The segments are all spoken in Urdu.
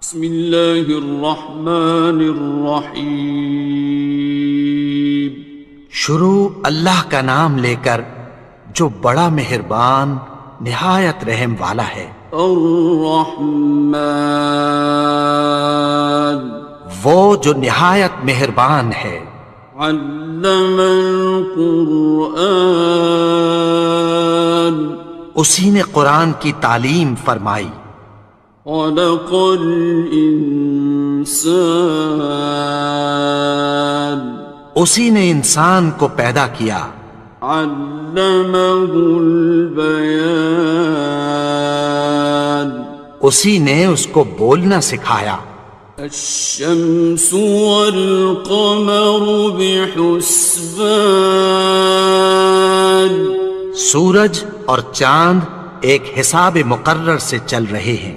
بسم اللہ الرحمن الرحیم۔ شروع اللہ کا نام لے کر جو بڑا مہربان نہایت رحم والا ہے۔ الرحمن، وہ جو نہایت مہربان ہے۔ علم القرآن، اسی نے قرآن کی تعلیم فرمائی۔ خلق الانسان، اسی نے انسان کو پیدا کیا۔ علمہ البیان، اسی نے اس کو بولنا سکھایا۔ الشمس والقمر بحسبان، سورج اور چاند ایک حساب مقرر سے چل رہے ہیں۔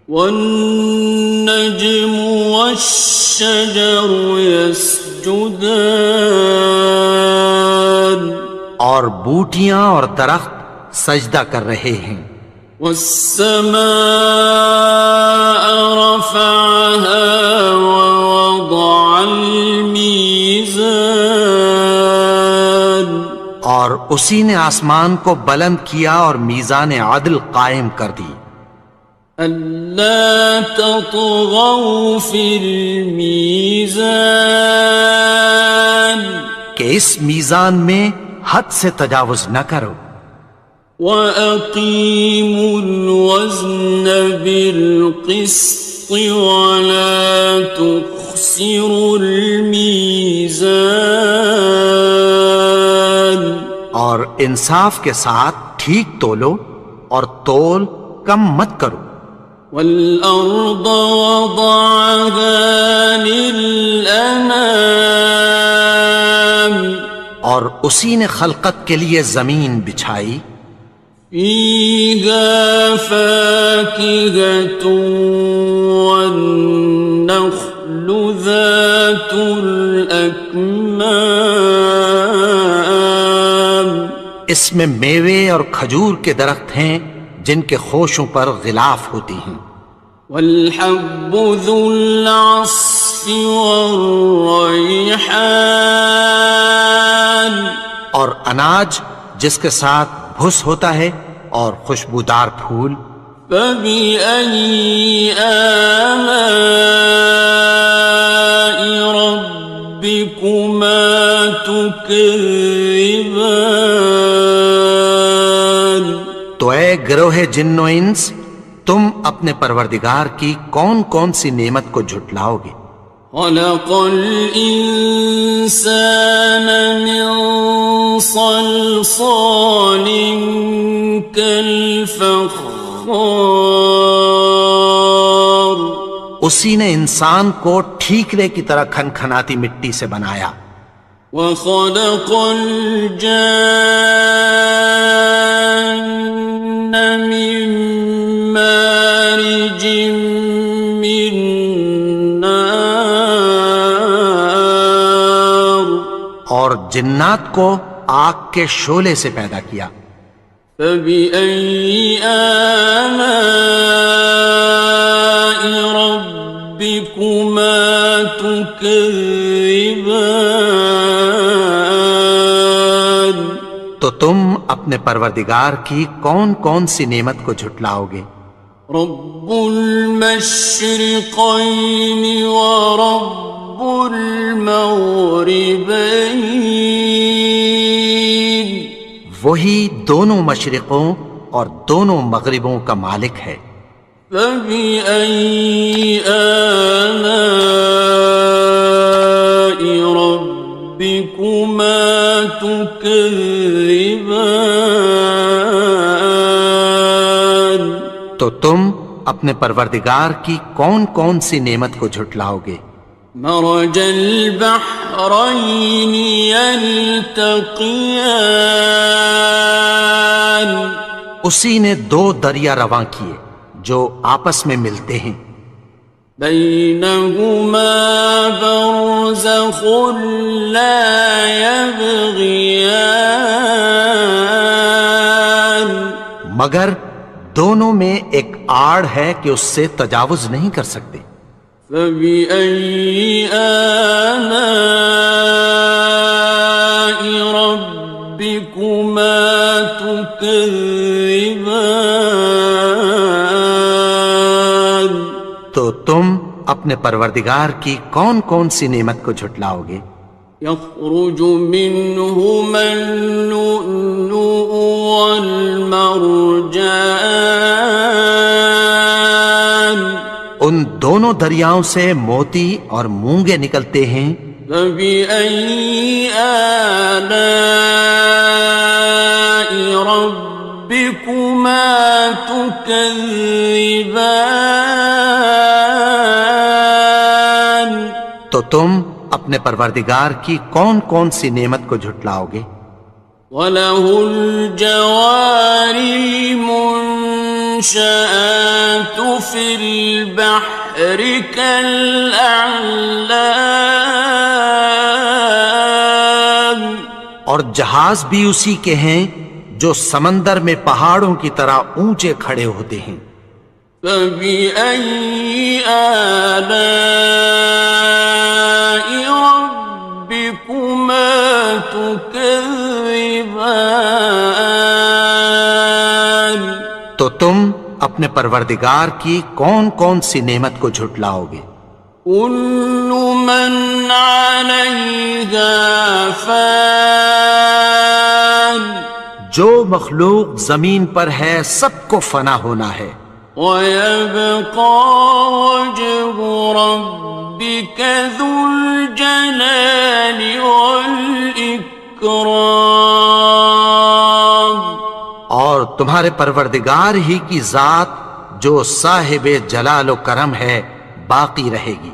والنجم والشجر يسجدان، اور بوٹیاں اور درخت سجدہ کر رہے ہیں۔ والسماء رفعها ووضع الميزان، اور اسی نے آسمان کو بلند کیا اور میزان عدل قائم کر دی۔ ألا تطغوا في الميزان، کہ اس میزان میں حد سے تجاوز نہ کرو۔ وَأَقِيمُوا الْوَزْنَ بِالْقِسْطِ وَلَا تُخْسِرُوا الْمِيزَانَ، اور انصاف کے ساتھ ٹھیک تولو اور تول کم مت کرو۔ وَالْأَرْضَ وَضَعَهَا لِلْأَنَامِ، اور اسی نے خلقت کے لیے زمین بچھائی۔ فِيهَا فَاكِهَةٌ وَالنَّخْلُ ذَاتُ الْأَكْمَامِ، اس میں میوے اور کھجور کے درخت ہیں جن کے خوشوں پر غلاف ہوتی ہیں۔ وَالْحَبُّ ذُو الْعَصْفِ وَالرَّيْحَانِ، اور اناج جس کے ساتھ بھس ہوتا ہے اور خوشبودار پھول۔ فَبِأَيِّ آلَاءِ رَبِّكُمَا تُكَذِّبَانِ، تو اے گروہ جن و انس، تم اپنے پروردگار کی کون کون سی نعمت کو جھٹلاؤ گے؟ خَلَقَ الْإِنسَانَ مِنْ صَلْصَالٍ كَالْفَخَّارِ، اسی نے انسان کو ٹھیکرے کی طرح کھنکھناتی مٹی سے بنایا۔ وَخَلَقَ الْجَانَّ مِن مَّارِجٍ مِّن نَّارٍ، اور جنات کو آگ کے شعلے سے پیدا کیا۔ فَبِأَيِّ آلَاءِ رَبِّكُمَا تُكَذِّبَانِ، تو تم اپنے پروردگار کی کون کون سی نعمت کو جھٹلاؤ گے؟ رب المشرقین ورب المغربین، وہی دونوں مشرقوں اور دونوں مغربوں کا مالک ہے۔ فَبِأَيِّ آلَاءِ رَبِّكُمَا تُكَذِّبَانِ، تو تم اپنے پروردگار کی کون کون سی نعمت کو جھٹلاؤ گے؟ مرج البحرین یلتقیان، اسی نے دو دریا رواں کیے جو آپس میں ملتے ہیں۔ بینہما برزخ لا یبغیان، مگر دونوں میں ایک آڑ ہے کہ اس سے تجاوز نہیں کر سکتے۔ فبأي آلاء ربكما تكذبان؟ تو تم اپنے پروردگار کی کون کون سی نعمت کو جھٹلاؤ گے؟ يخرج منهما اللؤلؤ والمرجان، ان دونوں دریاؤں سے موتی اور مونگے نکلتے ہیں۔ فبأي آلاء ربكما تكذبان؟ تو تم اپنے پروردگار کی کون کون سی نعمت کو جھٹلاؤ گے؟ وَلَهُ الْجَوَارِ الْمُنشَآتُ فِي الْبَحْرِ كَالْأَعْلَامِ، اور جہاز بھی اسی کے ہیں جو سمندر میں پہاڑوں کی طرح اونچے کھڑے ہوتے ہیں۔ فَبِأَيِّ آلَاءِ رَبِّكُمَا تُكَذِّبَانِ؟ تو تم اپنے پروردگار کی کون کون سی نعمت کو جھٹلاؤ گے؟ كُلُّ مَنْ عَلَيْهَا فَانٍ، جو مخلوق زمین پر ہے سب کو فنا ہونا ہے۔ وَيَبْقَى وَجْهُ رَبِّكَ ذُو الْجَلَالِ وَالْإِكْرَامِ، اور تمہارے پروردگار ہی کی ذات جو صاحب جلال و کرم ہے باقی رہے گی۔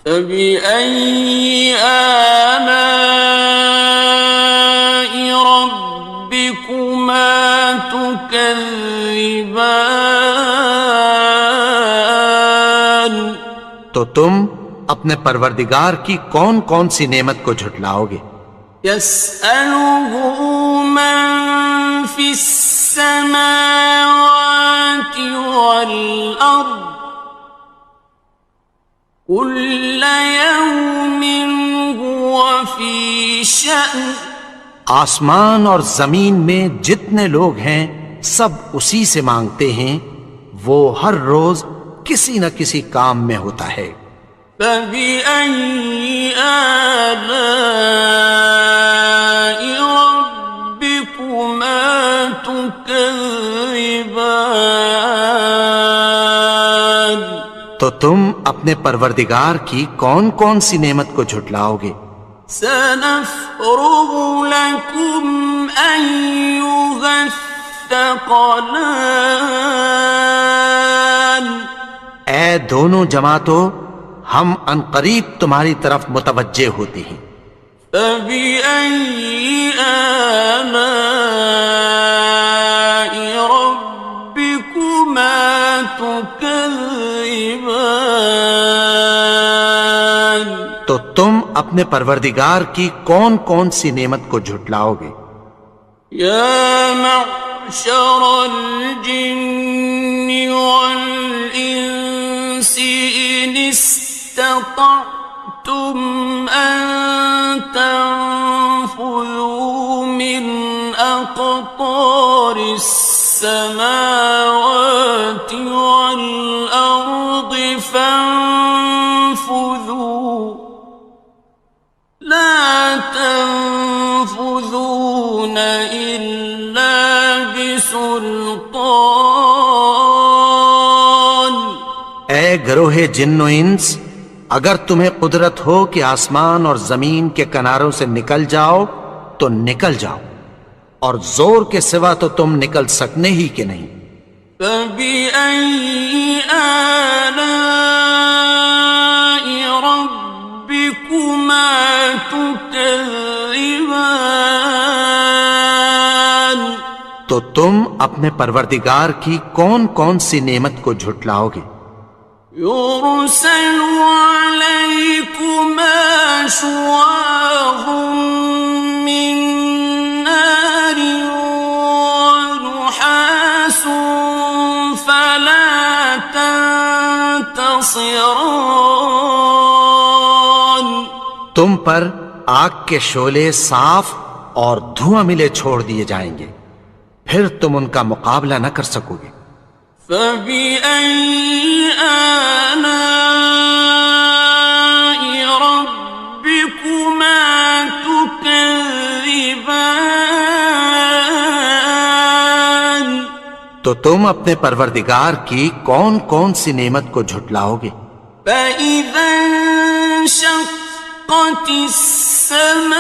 فَبِأَيِّ آلَاءِ رَبِّكُمَا تُكَذِّبَانِ؟ تو تم اپنے پروردگار کی کون کون سی نعمت کو جھٹلاؤ گے؟ يَسْأَلُهُ مَن فِي السَّمَاوَاتِ وَالْأَرْضِ كُلَّ يَوْمٍ هُوَ فِي شَأْنٍ، آسمان اور زمین میں جتنے لوگ ہیں سب اسی سے مانگتے ہیں، وہ ہر روز کسی نہ کسی کام میں ہوتا ہے۔ فَبِأَيِّ آلَاءِ رَبِّكُمَا تُكَذِّبَانِ؟ تو تم اپنے پروردگار کی کون کون سی نعمت کو جھٹلاؤ گے؟ سَنَفْرُغُ لَكُمْ أَيُّهَ الثَّقَلَانِ، اے دونوں جماعتوں، ہم عنقریب تمہاری طرف متوجہ ہوتے ہیں۔ فَبِأَيِّ آلَاءِ رَبِّكُمَا تُكَذِّبَانِ؟ تو تم اپنے پروردگار کی کون کون سی نعمت کو جھٹلاؤ گے؟ يَا مَعْشَرَ الْجِنِّ وَالْإِنسِ إِنِ اسْتَطَعْتُمْ أَن تَنفُذُوا مِنْ أَقْطَارِ السَّمَاوَاتِ وَالْأَرْضِ فَانفُذُوا لَا تَنفُذُونَ إِلَّا بِسُلْطَانٍ۔ اے گروہ جن و انس، اگر تمہیں قدرت ہو کہ آسمان اور زمین کے کناروں سے نکل جاؤ تو نکل جاؤ، اور زور کے سوا تو تم نکل سکنے ہی کہ نہیں۔ فَبِأَيِّ آلَاءِ رَبِّكُمَا تُكَذِّبَانِ؟ تو تم اپنے پروردگار کی کون کون سی نعمت کو جھٹلاؤ گے؟ يُرْسَلُ عَلَيْكُمَا شُوَاظٌ مِّن نَّارٍ وَنُحَاسٌ تنتصران تم پر آگ کے شعلے صاف اور دھواں ملے چھوڑ دیے جائیں گے، پھر تم ان کا مقابلہ نہ کر سکو گے۔ فبأي آلاء ربكما تكذبان تو تم اپنے پروردگار کی کون کون سی نعمت کو جھٹلاؤ گے؟ فإذا انشقت السماء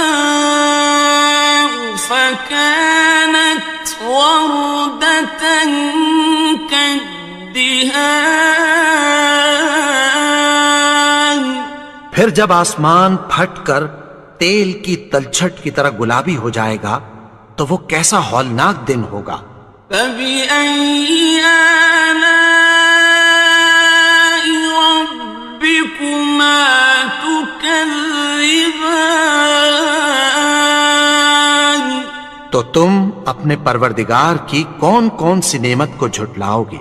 فكانت وردة كالدهان پھر جب آسمان پھٹ کر تیل کی تلچھٹ کی طرح گلابی ہو جائے گا تو وہ کیسا ہولناک دن ہوگا۔ فبأي آلاء ربكما تكذبان تو تم اپنے پروردگار کی کون کون سی نعمت کو جھٹلاؤ گے؟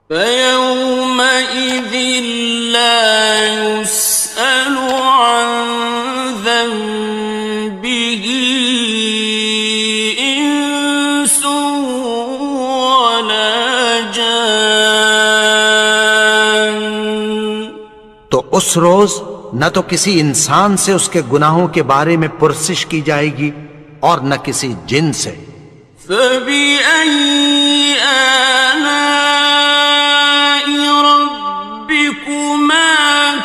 فيومئذ لا يسأل عن ذنبه إنس ولا جان تو اس روز نہ تو کسی انسان سے اس کے گناہوں کے بارے میں پرسش کی جائے گی اور نہ کسی جن سے۔ فبأي آلاء ربكما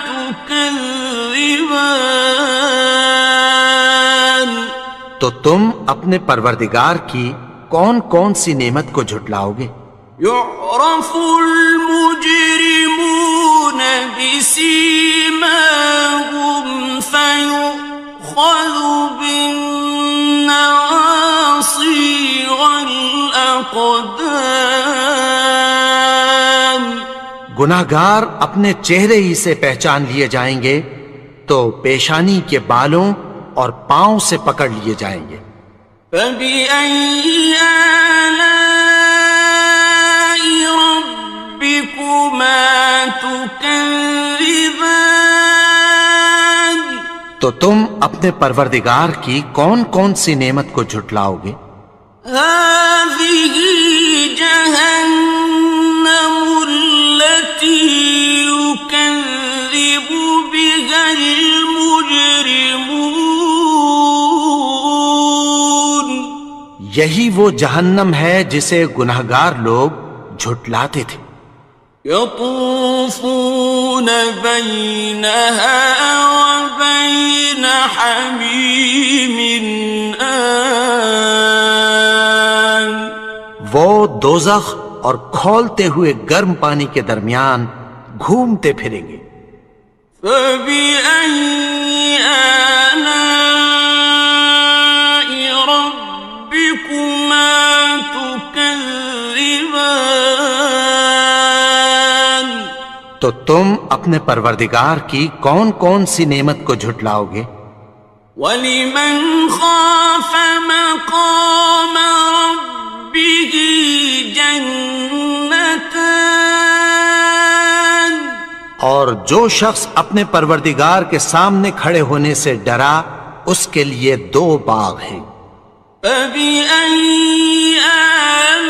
تكذبان تو تم اپنے پروردگار کی کون کون سی نعمت کو جھٹلاؤ گے؟ يعرف المجرمون بسيماهم فيؤخذ بالنواصي والأقدام گناہگار اپنے چہرے ہی سے پہچان لیے جائیں گے تو پیشانی کے بالوں اور پاؤں سے پکڑ لیے جائیں گے۔ فبأي آلاء ربكما تكذبان تو تم اپنے پروردگار کی کون کون سی نعمت کو جھٹلاؤ گے؟ هذه جهنم التي يكذب بها المجرمون یہی وہ جہنم ہے جسے گناہگار لوگ جھٹلاتے تھے۔ يطوفون بينها وبين حميم آن وہ دوزخ اور کھولتے ہوئے گرم پانی کے درمیان گھومتے پھریں گے۔ فبأي آلاء ربكما تكذبان تو تم اپنے پروردگار کی کون کون سی نعمت کو جھٹلاؤ گے؟ وَلِمَنْ خَافَ مَقَامَ رَبِّهِ جَنَّتَانِ اور جو شخص اپنے پروردگار کے سامنے کھڑے ہونے سے ڈرا اس کے لیے دو باغ ہیں۔ فَبِأَيِّ آلَاءِ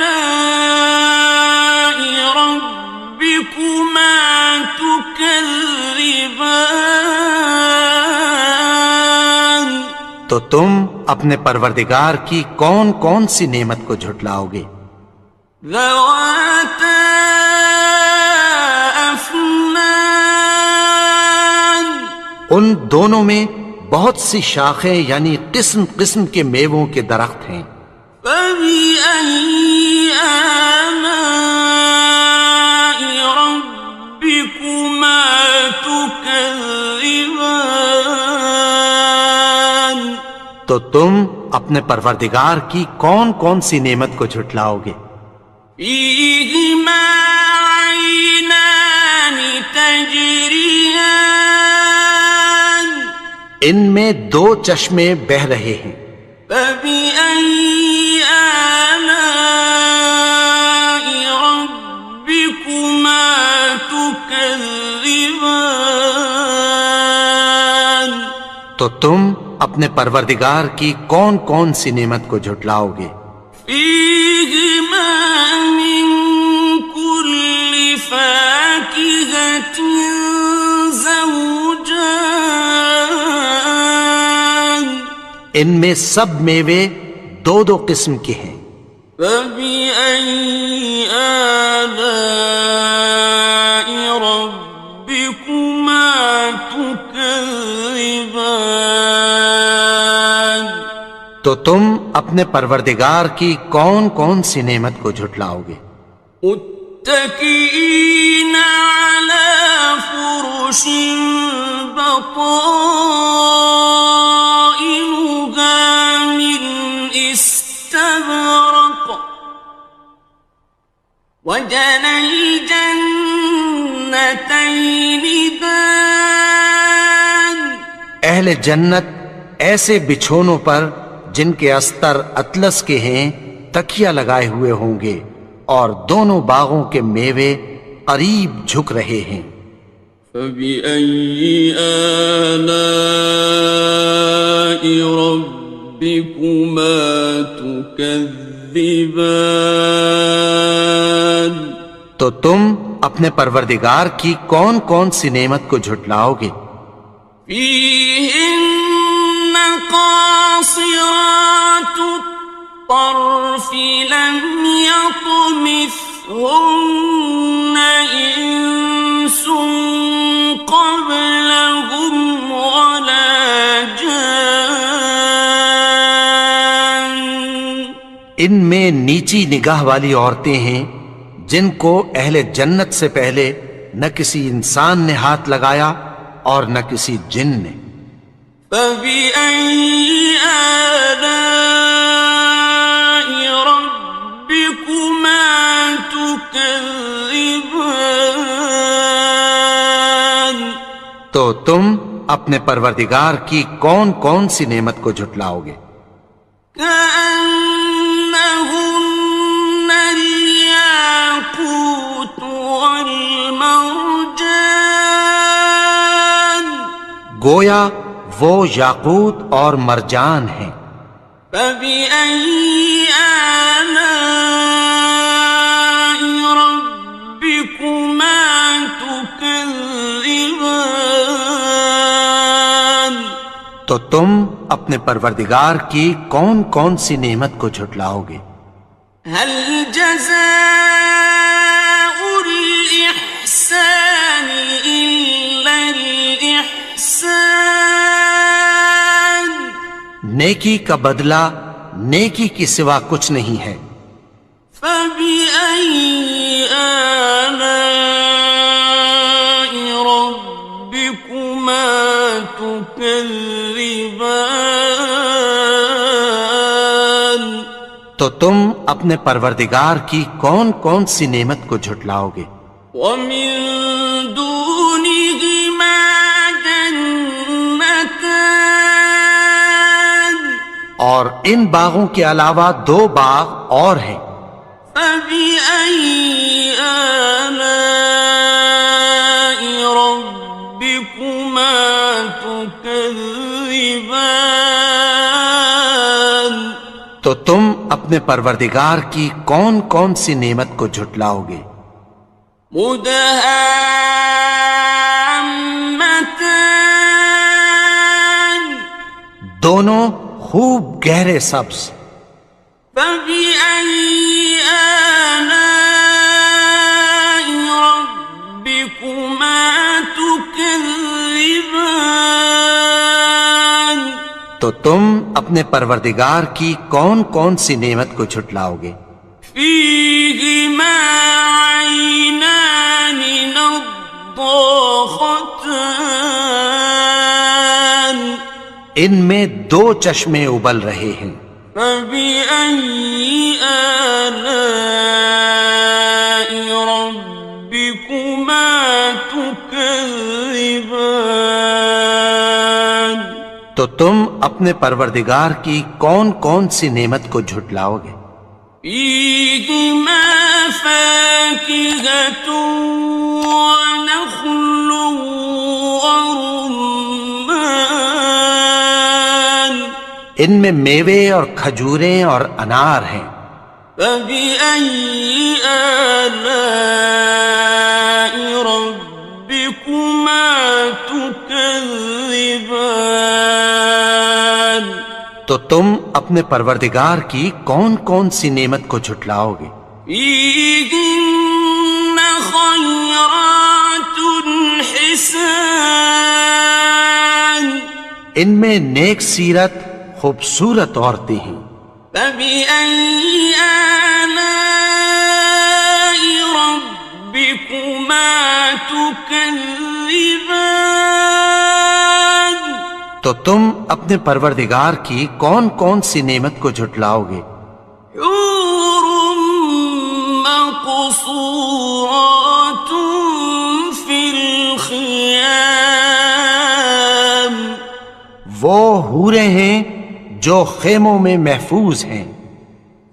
رَبِّكُمَا تُكَذِّبَانِ تو تم اپنے پروردگار کی کون کون سی نعمت کو جھٹلاؤ گے؟ ذَوَاتَا أَفْنَانٍ ان دونوں میں بہت سی شاخیں یعنی قسم قسم کے میووں کے درخت ہیں۔ فَبِأَيِّ آلَاءِ رَبِّكُمَا تُكَذِّبَانِ تو تم اپنے پروردگار کی کون کون سی نعمت کو جھٹلاؤ گے؟ فِيهِمَا عَيْنَانِ تَجْرِيَانِ ان میں دو چشمے بہہ رہے ہیں۔ فَبِأَيِّ آلَاءِ رَبِّكُمَا تُكَذِّبَانِ تكذبان تو تم اپنے پروردگار کی کون کون سی نعمت کو جھٹلاؤ گے؟ فيهما من كل فاكهة زوجان ان میں سب میوے دو دو قسم کے ہیں۔ فبأي آلاء ربكما تكذبان تو تم اپنے پروردگار کی کون کون سی نعمت کو جھٹلاؤ گے؟ متكئين على فرش بطائنها من استبرق وجنى الجنتين دان اہل جنت ایسے بچھونوں پر جن کے استر اطلس کے ہیں تکیہ لگائے ہوئے ہوں گے، اور دونوں باغوں کے میوے قریب جھک رہے ہیں۔ فبأي آلاء ربكما تكذبان تو تم اپنے پروردگار کی کون کون سی نعمت کو جھٹلاؤ گے؟ فيهن قاصرات الطرف لم يطمثهن إنس قبلهم ولا جان ان میں نیچی نگاہ والی عورتیں ہیں جن کو اہل جنت سے پہلے نہ کسی انسان نے ہاتھ لگایا اور نہ کسی جن نے۔ فبأي آلاء ربكما تكذبان تو تم اپنے پروردگار کی کون کون سی نعمت کو جھٹلاؤ گے؟ كأنهن الياقوت والمرجان گویا وہ یاقوت اور مرجان ہیں۔ فبأي آلاء ربكما تكذبان تو تم اپنے پروردگار کی کون کون سی نعمت کو جھٹلاؤ گے؟ هل جزاء الإحسان إلا الإحسان نیکی کا بدلہ نیکی کی سوا کچھ نہیں ہے۔ فبأي آلاء ربكما تكذبان تو تم اپنے پروردگار کی کون کون سی نعمت کو جھٹلاؤ گے؟ ومن دونهما جنتان اور ان باغوں کے علاوہ دو باغ اور ہیں۔ فبأي آلاء ربكما تكذبان تو تم اپنے پروردگار کی کون کون سی نعمت کو جھٹلاؤ گے؟ مدهامتان دونوں خوب گہرے سبز۔ فبأي آلاء ربكما تكذبان تو تم اپنے پروردگار کی کون کون سی نعمت کو جھٹلاؤ گے؟ فيهما عينان نضاختان ان میں دو چشمے ابل رہے ہیں۔ فبأي آلاء ربكما تكذبان تو تم اپنے پروردگار کی کون کون سی نعمت کو جھٹلاؤ گے؟ فيهما فاكهة ونخل ورمان ان میں میوے اور کھجوریں اور انار ہیں. فبأي آلاء ربكما تكذبان تو تم اپنے پروردگار کی کون کون سی نعمت کو جھٹلاؤ گے؟ فيهن خيرات حسان ان میں نیک سیرت خوبصورت عورتیں ہیں. فبأي آلاء ربكما تكذبان تو تم اپنے پروردگار کی کون کون سی نعمت کو جھٹلاؤ گے؟ حور مقصورات في الخيام وہ حوریں ہیں جو خیموں میں محفوظ ہیں.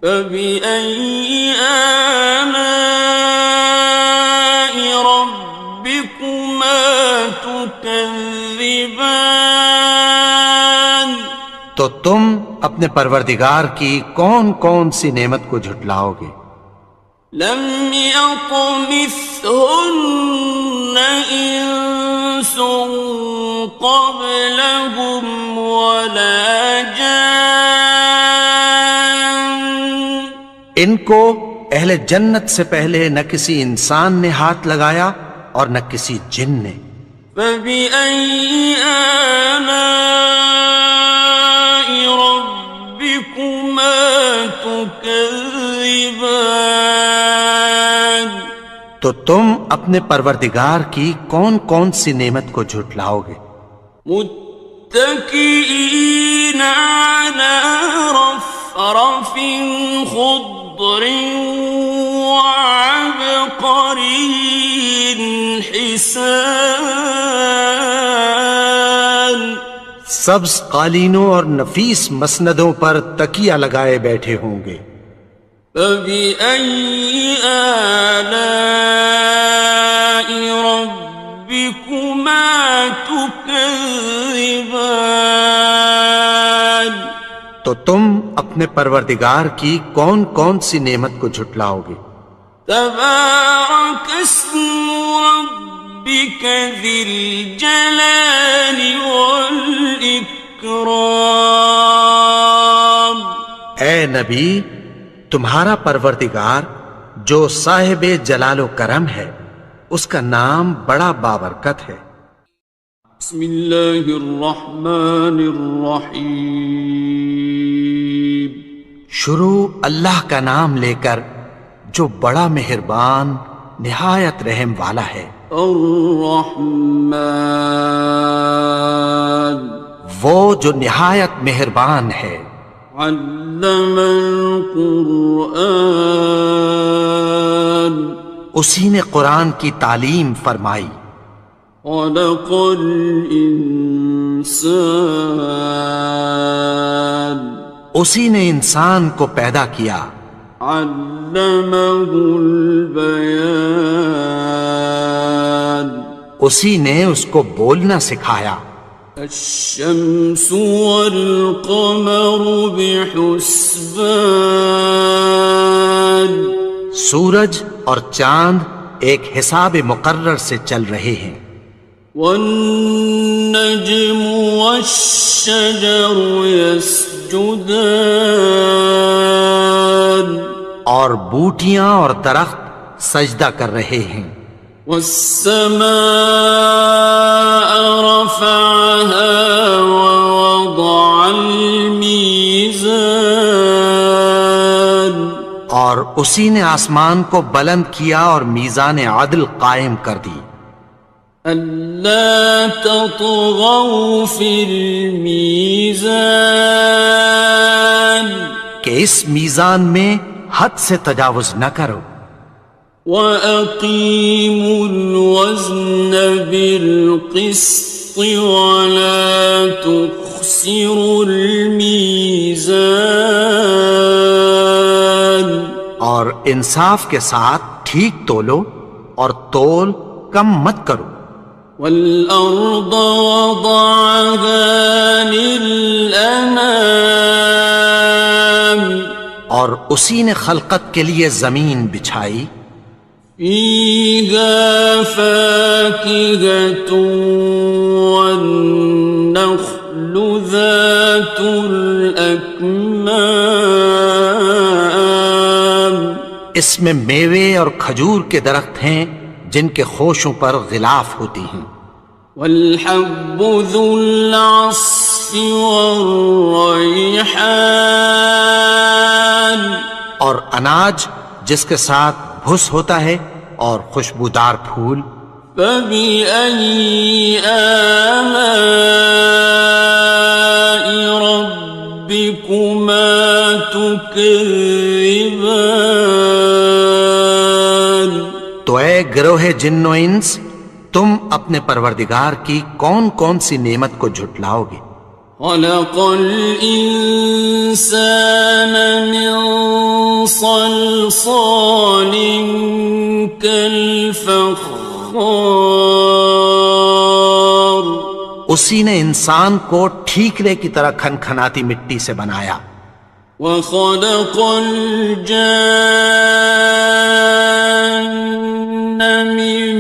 فبأي آلاء ربكما تكذبان تو تم اپنے پروردگار کی کون کون سی نعمت کو جھٹلاؤ گے؟ لم يطمثهن إنس قبلهم ولا جان ان کو اہل جنت سے پہلے نہ کسی انسان نے ہاتھ لگایا اور نہ کسی جن نے. فبأي آلاء ربكما تكذبان تو تم اپنے پروردگار کی کون کون سی نعمت کو جھٹلاؤ گے؟ متكئين على رفرف خضر وعبقري حسان سبز قالینوں اور نفیس مسندوں پر تکیہ لگائے بیٹھے ہوں گے. فبأي آلاء ربكما تكذبان تو تم اپنے پروردگار کی کون کون سی نعمت کو جھٹلاؤ گے؟ تبارك اسم ربك ذي الجلال والإكرام اے نبی، تمہارا پروردگار جو صاحب جلال و کرم ہے اس کا نام بڑا بابرکت ہے. بسم اللہ الرحمن الرحیم شروع اللہ کا نام لے کر جو بڑا مہربان نہایت رحم والا ہے. الرحمن وہ جو نہایت مہربان ہے. علم القرآن اسی نے قرآن کی تعلیم فرمائی. خلق الانسان اسی نے انسان کو پیدا کیا. علمہ البیان اسی نے اس کو بولنا سکھایا. الشمس والقمر بحسبان سورج اور چاند ایک حساب مقرر سے چل رہے ہیں. والنجم والشجر يسجدان اور بوٹیاں اور درخت سجدہ کر رہے ہیں. والسماء رفعها ووضع الميزان اور اسی نے آسمان کو بلند کیا اور میزان عدل قائم کر دی. ألا تطغوا في الميزان کہ اس میزان میں حد سے تجاوز نہ کرو. وَأَقِيمُوا الْوَزْنَ بِالْقِسْطِ وَلَا تُخْسِرُوا الْمِيزَانَ اور انصاف کے ساتھ ٹھیک تولو اور تول کم مت کرو. والأرض وضعها للأنام اور اسی نے خلقت کے لیے زمین بچھائی. فيها فاكهة والنخل ذات الأكمام اس میں میوے اور کھجور کے درخت ہیں جن کے خوشوں پر غلاف ہوتی ہیں. والحب ذو العصف والريحان اور اناج جس کے ساتھ بھس ہوتا ہے اور خوشبودار پھول. فبأي آلاء ربكما تكذبان تو اے گروہ جن و انس، تم اپنے پروردگار کی کون کون سی نعمت کو جھٹلاؤ گے؟ خلق الإنسان من صلصال كالفخار اسی نے انسان کو ٹھیکرے کی طرح کھنکھناتی مٹی سے بنایا. وخلق الجان من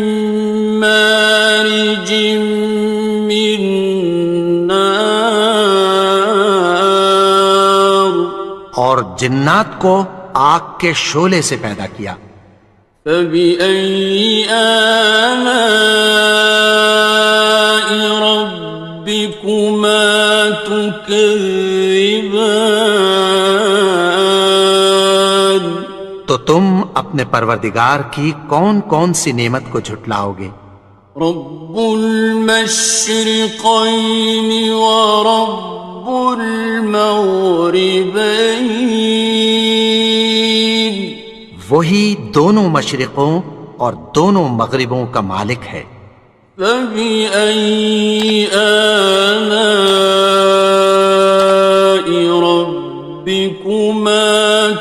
مارج من نار اور جنات کو آگ کے شعلے سے پیدا کیا. فبأي آلاء ربكما تكذبان تو تم اپنے پروردگار کی کون کون سی نعمت کو جھٹلاؤ گے؟ رب المشرقين ورب المغربين وہی دونوں مشرقوں اور دونوں مغربوں کا مالک ہے. فبأي آلاء ربكما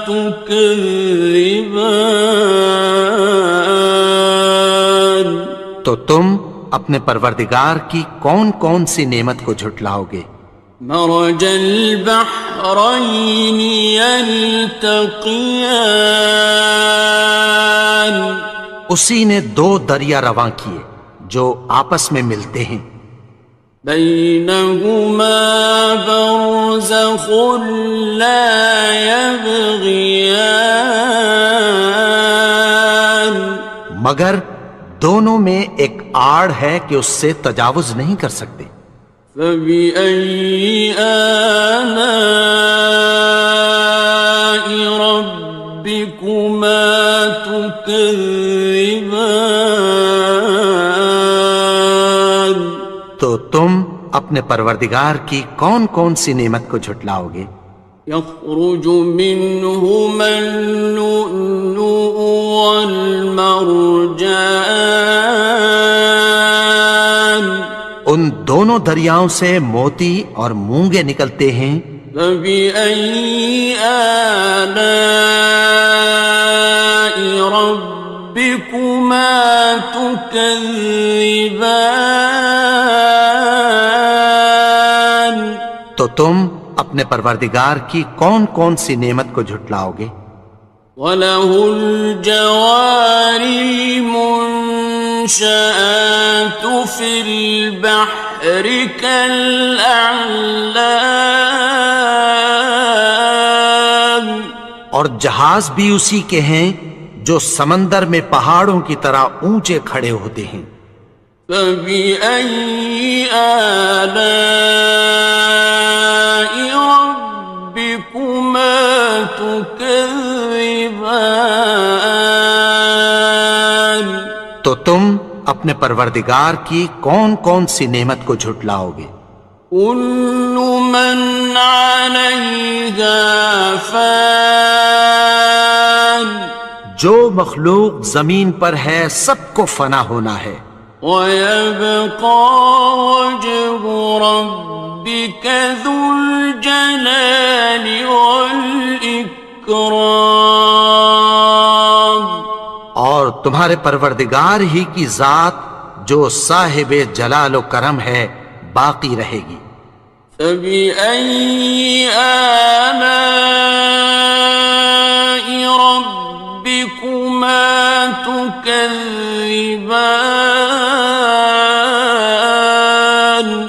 تكذبان تو تم اپنے پروردگار کی کون کون سی نعمت کو جھٹلاؤ گے؟ مرج البحرين يلتقيان اسی نے دو دریا رواں کیے جو آپس میں ملتے ہیں. بينهما برزخ لا يبغيان مگر دونوں میں ایک آڑ ہے کہ اس سے تجاوز نہیں کر سکتے. فبأي آلاء ربكما تكذبان تو تم اپنے پروردگار کی کون کون سی نعمت کو جھٹلاؤ گے؟ يخرج منهما اللؤلؤ والمرجان ان دونوں دریاؤں سے موتی اور مونگے نکلتے ہیں. فبأي آلاء ربكما تكذبان تو تم اپنے پروردگار کی کون کون سی نعمت کو جھٹلاؤ گے؟ وَلَهُ الْجَوَارِ الْمُنشَآتُ فِي الْبَحْرِ كَالْأَعْلَامِ اور جہاز بھی اسی کے ہیں جو سمندر میں پہاڑوں کی طرح اونچے کھڑے ہوتے ہیں. فَبِأَيِّ آلَاءِ رَبِّكُمَا تُكَذِّبَانِ تو تم اپنے پروردگار کی کون کون سی نعمت کو جھٹلاؤ گے؟ كُلُّ مَنْ عَلَيْهَا فَانٍ جو مخلوق زمین پر ہے سب کو فنا ہونا ہے. وَيَبْقَى وَجْهُ رَبِّكَ ذُو الْجَلَالِ وَالْإِكْرَامِ اور تمہارے پروردگار ہی کی ذات جو صاحب جلال و کرم ہے باقی رہے گی۔ فَبِأَيِّ آلَاءِ رَبِّكُمَا تُكَذِّبَانِ؟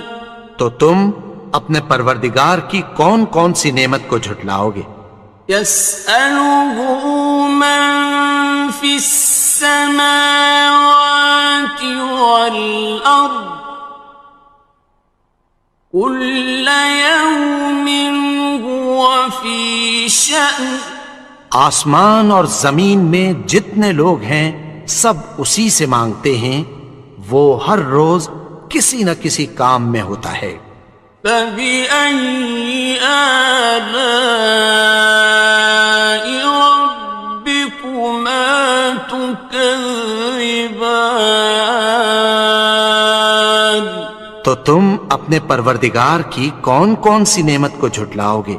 تو تم اپنے پروردگار کی کون کون سی نعمت کو جھٹلاؤ گے؟ يَسْأَلُهُ مَن فِي السَّمَاوَاتِ وَالْأَرْضِ كُلَّ يَوْمٍ هُوَ فِي شَأْنٍ۔ آسمان اور زمین میں جتنے لوگ ہیں سب اسی سے مانگتے ہیں، وہ ہر روز کسی نہ کسی کام میں ہوتا ہے۔ فَبِأَيِّ آلَاءِ رَبِّكُمَا تُكَذِّبَانِ؟ تو تم اپنے پروردگار کی کون کون سی نعمت کو جھٹلاؤ گے؟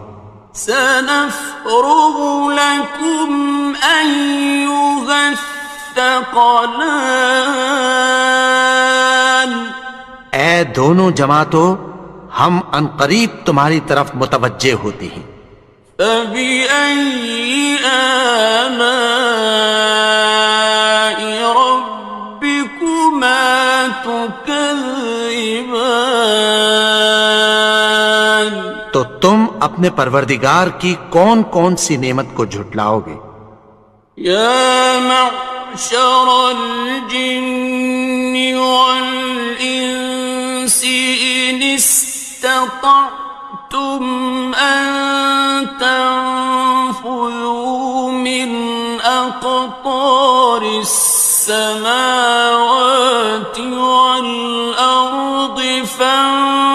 سَنَفْرُغُ لَكُمْ أَيُّهَ الثَّقَلَانِ؟ اے دونوں جماعتوں، ہم عنقریب تمہاری طرف متوجہ ہوتے ہیں۔ فَبِأَيِّ آلَاءِ رَبِّكُمَا تُكَذِّبَانِ؟ تو تم اپنے پروردگار کی کون کون سی نعمت کو جھٹلاؤ گے؟ يَا مَعْشَرَ الْجِنِّ وَالْإِنسِ إِنِ اسْتَطَعْتُمْ أَن تَنفُذُوا مِنْ أَقْطَارِ السَّمَاوَاتِ وَالْأَرْضِ فَانفُذُوا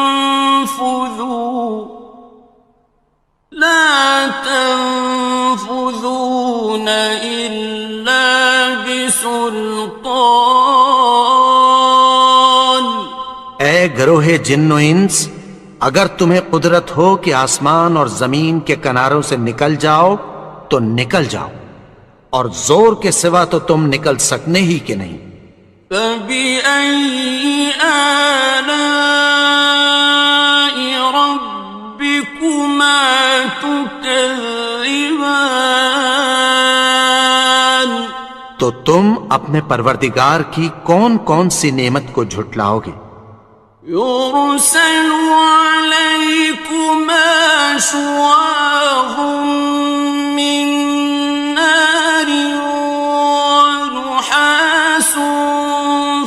لَا تَنفُذُونَ إِلَّا بِسُلْطَانٍ۔ اے گروہ جن و انس، اگر تمہیں قدرت ہو کہ آسمان اور زمین کے کناروں سے نکل جاؤ تو نکل جاؤ، اور زور کے سوا تو تم نکل سکنے ہی کہ نہیں۔ فَبِأَيِّ آلَاءِ رَبِّكُمَا تُكَذِّبَانِ؟ تو تم اپنے پروردگار کی کون کون سی نعمت کو جھٹلاؤ گے؟ يُرْسَلُ عَلَيْكُمَا شُوَاظٌ مِّن نَّارٍ وَنُحَاسٌ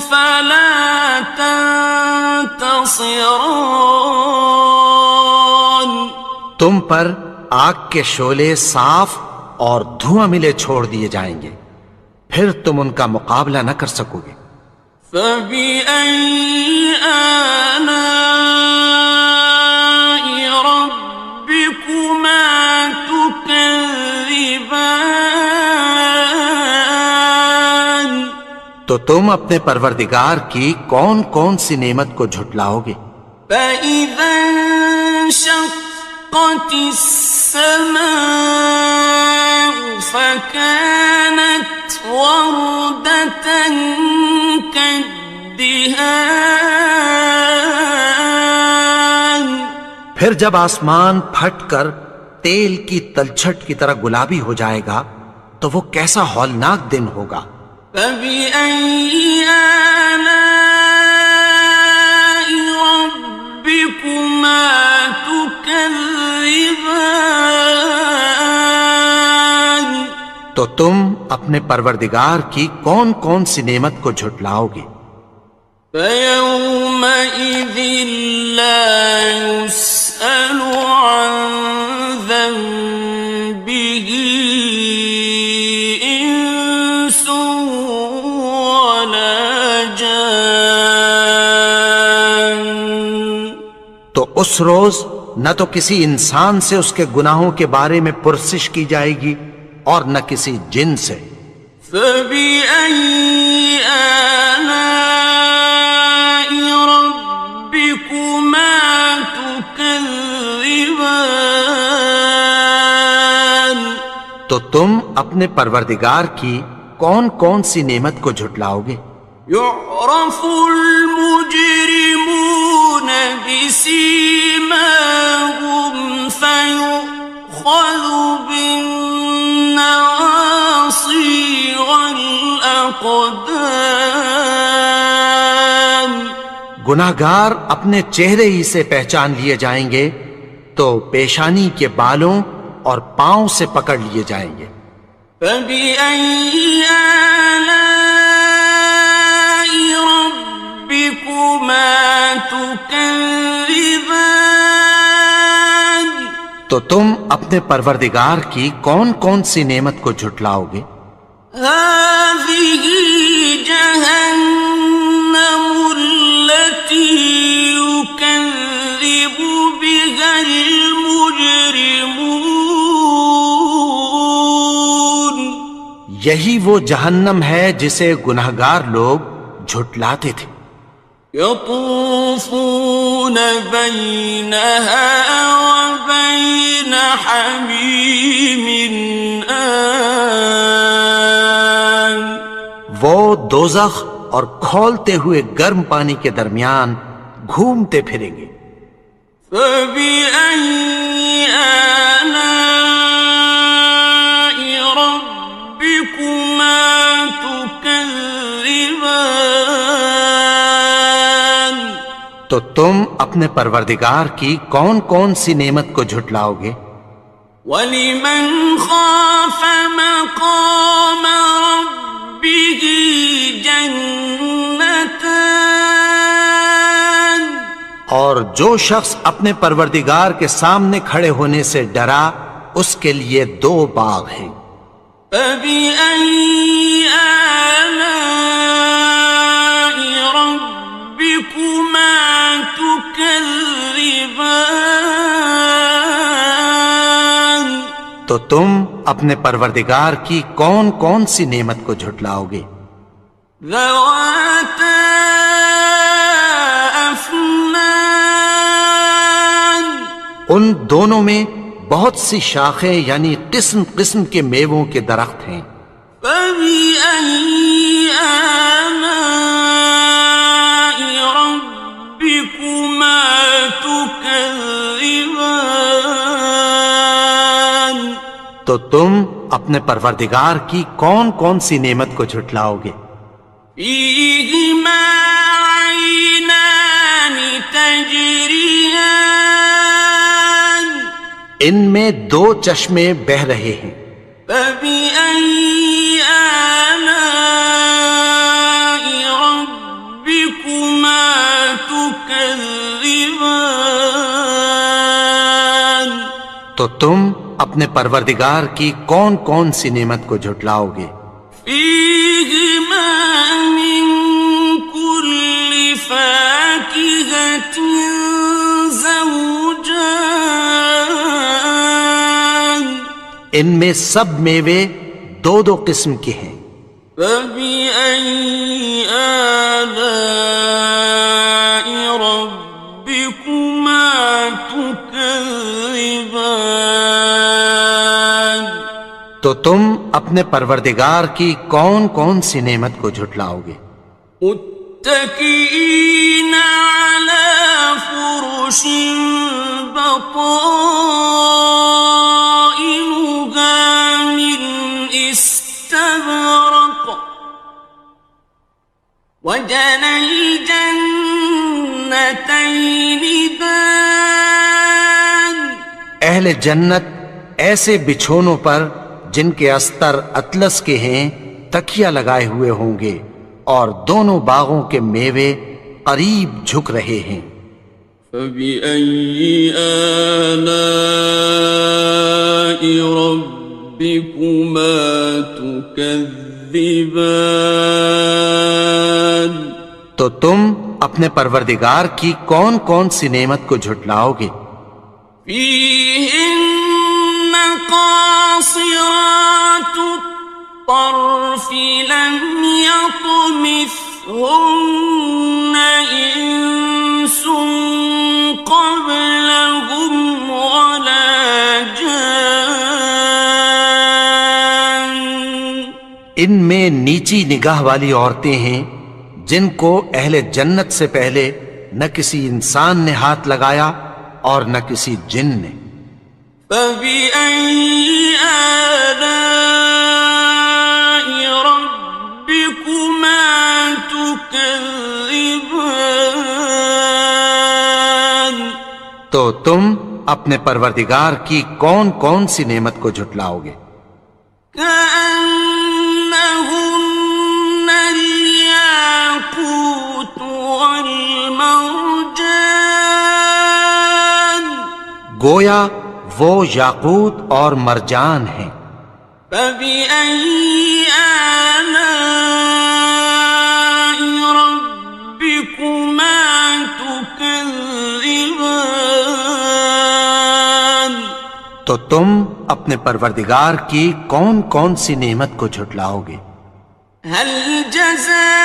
فَلَا تَنتَصِرَانِ؟ تم پر آگ کے شعلے صاف اور دھواں ملے چھوڑ دیے جائیں گے، پھر تم ان کا مقابلہ نہ کر سکو گے۔ فَبِأَيِّ آلَاءِ رَبِّكُمَا تُكَذِّبَانِ؟ تو تم اپنے پروردگار کی کون کون سی نعمت کو جھٹلاؤ گے؟ فَإِذَا انشَقَّتِ السَّمَاءُ فَكَانَتْ وَرْدَةً كَالدِّهَانِ؟ پھر جب آسمان پھٹ کر تیل کی تلچھٹ کی طرح گلابی ہو جائے گا تو وہ کیسا ہولناک دن ہوگا۔ فَبِأَيِّ آلَاءِ رَبِّكُمَا تُكَذِّبَانِ؟ تو تم اپنے پروردگار کی کون کون سی نعمت کو جھٹلاؤ گے؟ فَيَوْمَئِذٍ لَا يُسْأَلُ عَن ذَنبِهِ إِنسٌ وَلَا جَانٌ۔ تو اس روز نہ تو کسی انسان سے اس کے گناہوں کے بارے میں پرسش کی جائے گی اور نہ کسی جن سے۔ فَبِأَيِّ آلَاءِ رَبِّكُمَا تُكَذِّبَانِ؟ تو تم اپنے پروردگار کی کون کون سی نعمت کو جھٹلاؤ گے؟ يعرف المجرمون بسيماهم فيؤخذ بالنواصي والأقدام گناہگار اپنے چہرے ہی سے پہچان لیے جائیں گے تو پیشانی کے بالوں اور پاؤں سے پکڑ لیے جائیں گے۔ فَبِأَيِّ آلَاءِ رَبِّكُمَا تُكَذِّبَانِ تو تم اپنے پروردگار کی کون کون سی نعمت کو جھٹلاؤ گے؟ هَٰذِهِ جَهَنَّمُ الَّتِي يُكَذِّبُ بِهَا الْمُجْرِمُونَ یہی وہ جہنم ہے جسے گناہگار لوگ جھٹلاتے تھے۔ يطوفون بينها وبين حميم آن وہ دوزخ اور کھولتے ہوئے گرم پانی کے درمیان گھومتے پھریں گے۔ فبأي آلاء ربكما تكذبان تو تم اپنے پروردگار کی کون کون سی نعمت کو جھٹلاؤ گے؟ وَلِمَنْ خَافَ مَقَامَ رَبِّهِ جَنَّتَانِ اور جو شخص اپنے پروردگار کے سامنے کھڑے ہونے سے ڈرا اس کے لیے 2 باغ ہیں۔ فَبِأَيِّ آلَاءِ رَبِّكُمَا تُكَذِّبَانِ تو تم اپنے پروردگار کی کون کون سی نعمت کو جھٹلاؤ گے؟ ذَوَاتَا أَفْنَانٍ ان دونوں میں بہت سی شاخیں یعنی قسم قسم کے میووں کے درخت ہیں۔ فَبِأَيِّ آلَاءِ رَبِّكُمَا تُكَذِّبَانِ تو تم اپنے پروردگار کی کون کون سی نعمت کو جھٹلاؤ گے؟ فِيهِمَا عَيْنَانِ تَجْرِيَانِ ان میں 2 چشمے بہہ رہے ہیں۔ فَبِأَيِّ آلَاءِ رَبِّكُمَا تُكَذِّبَانِ تو تم اپنے پروردگار کی کون کون سی نعمت کو جھٹلاؤ گے؟ فِيهِمَا مِن كُلِّ فَاكِهَةٍ زَوْجَانِ ان میں سب میوے 2 قسم کے ہیں۔ فَبِأَيِّ آلَاءِ رَبِّكُمَا تُكَذِّبَانِ تو تم اپنے پروردگار کی کون کون سی نعمت کو جھٹلاؤ گے؟ متكئين على فرش بطائنها من استبرق وجنى الجنتين دان اہل جنت ایسے بچھونوں پر جن کے استر اطلس کے ہیں تکیہ لگائے ہوئے ہوں گے اور دونوں باغوں کے میوے قریب جھک رہے ہیں۔ فَبِأَيِّ آلَاءِ رَبِّكُمَا تُكَذِّبَانِ تو تم اپنے پروردگار کی کون کون سی نعمت کو جھٹلاؤ گے؟ فِيهِنَّ قَاصِرَاتُ الطَّرْفِ لَمْ يَطْمِثْهُنَّ إِنسٌ قَبْلَهُمْ وَلَا جَانٌّ ان میں نیچی نگاہ والی عورتیں ہیں جن کو اہل جنت سے پہلے نہ کسی انسان نے ہاتھ لگایا اور نہ کسی جن نے. فَبِأَيِّ آلَاءِ رَبِّكُمَا تُكَذِّبَانِ تو تم اپنے پروردگار کی کون کون سی نعمت کو جھٹلاؤ گے؟ كأنهن الياقوت والمرجان گویا وہ یاقوت اور مرجان ہیں. فبأي آلاء ربكما تكذبان تو تم اپنے پروردگار کی کون کون سی نعمت کو جھٹلاؤ گے؟ هل جزاء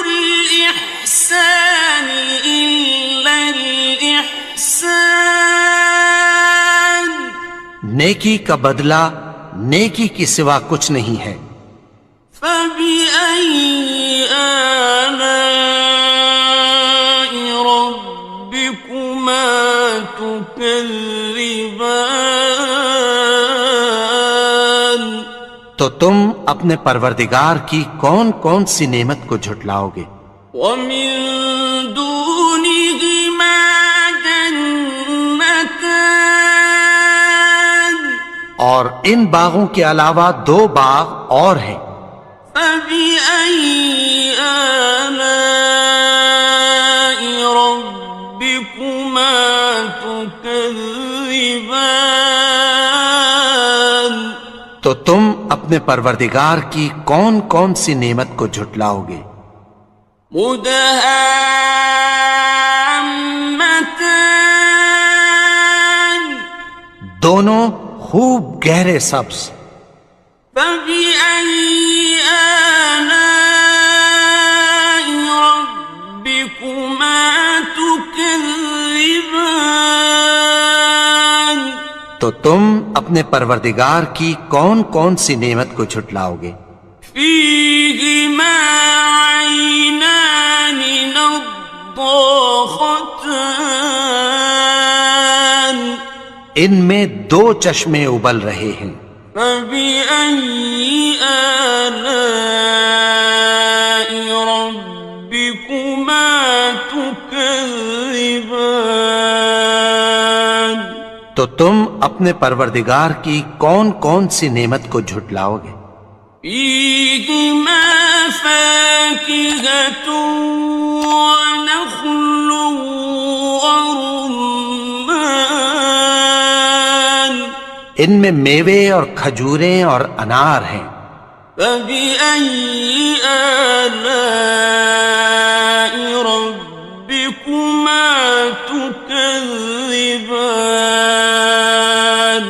الإحسان إلا الإحسان نیکی کا بدلہ نیکی کی سوا کچھ نہیں ہے. فبأي آلاء ربكما تكذبان تو تم اپنے پروردگار کی کون کون سی نعمت کو جھٹلاؤ گے؟ ومن دونهما جنتان اور ان باغوں کے علاوہ دو باغ اور ہیں. فبأي آلاء ربكما تكذبان تو تم اپنے پروردگار کی کون کون سی نعمت کو جھٹلاؤ گے؟ مدهامتان دونوں خوب گہرے سبز. فبأي آلاء ربكما تكذبان تو تم اپنے پروردگار کی کون کون سی نعمت کو جھٹلاؤ گے؟ فيهما عينان نضاختان ان میں دو چشمے ابل رہے ہیں. فبأي آلاء ربكما تكذبان تو تم اپنے پروردگار کی کون کون سی نعمت کو جھٹلاؤ گے؟ فيهما فاكهة ونخل ورمان ان میں میوے اور کھجوریں اور انار ہیں. فبأي آلاء ربكما تكذبان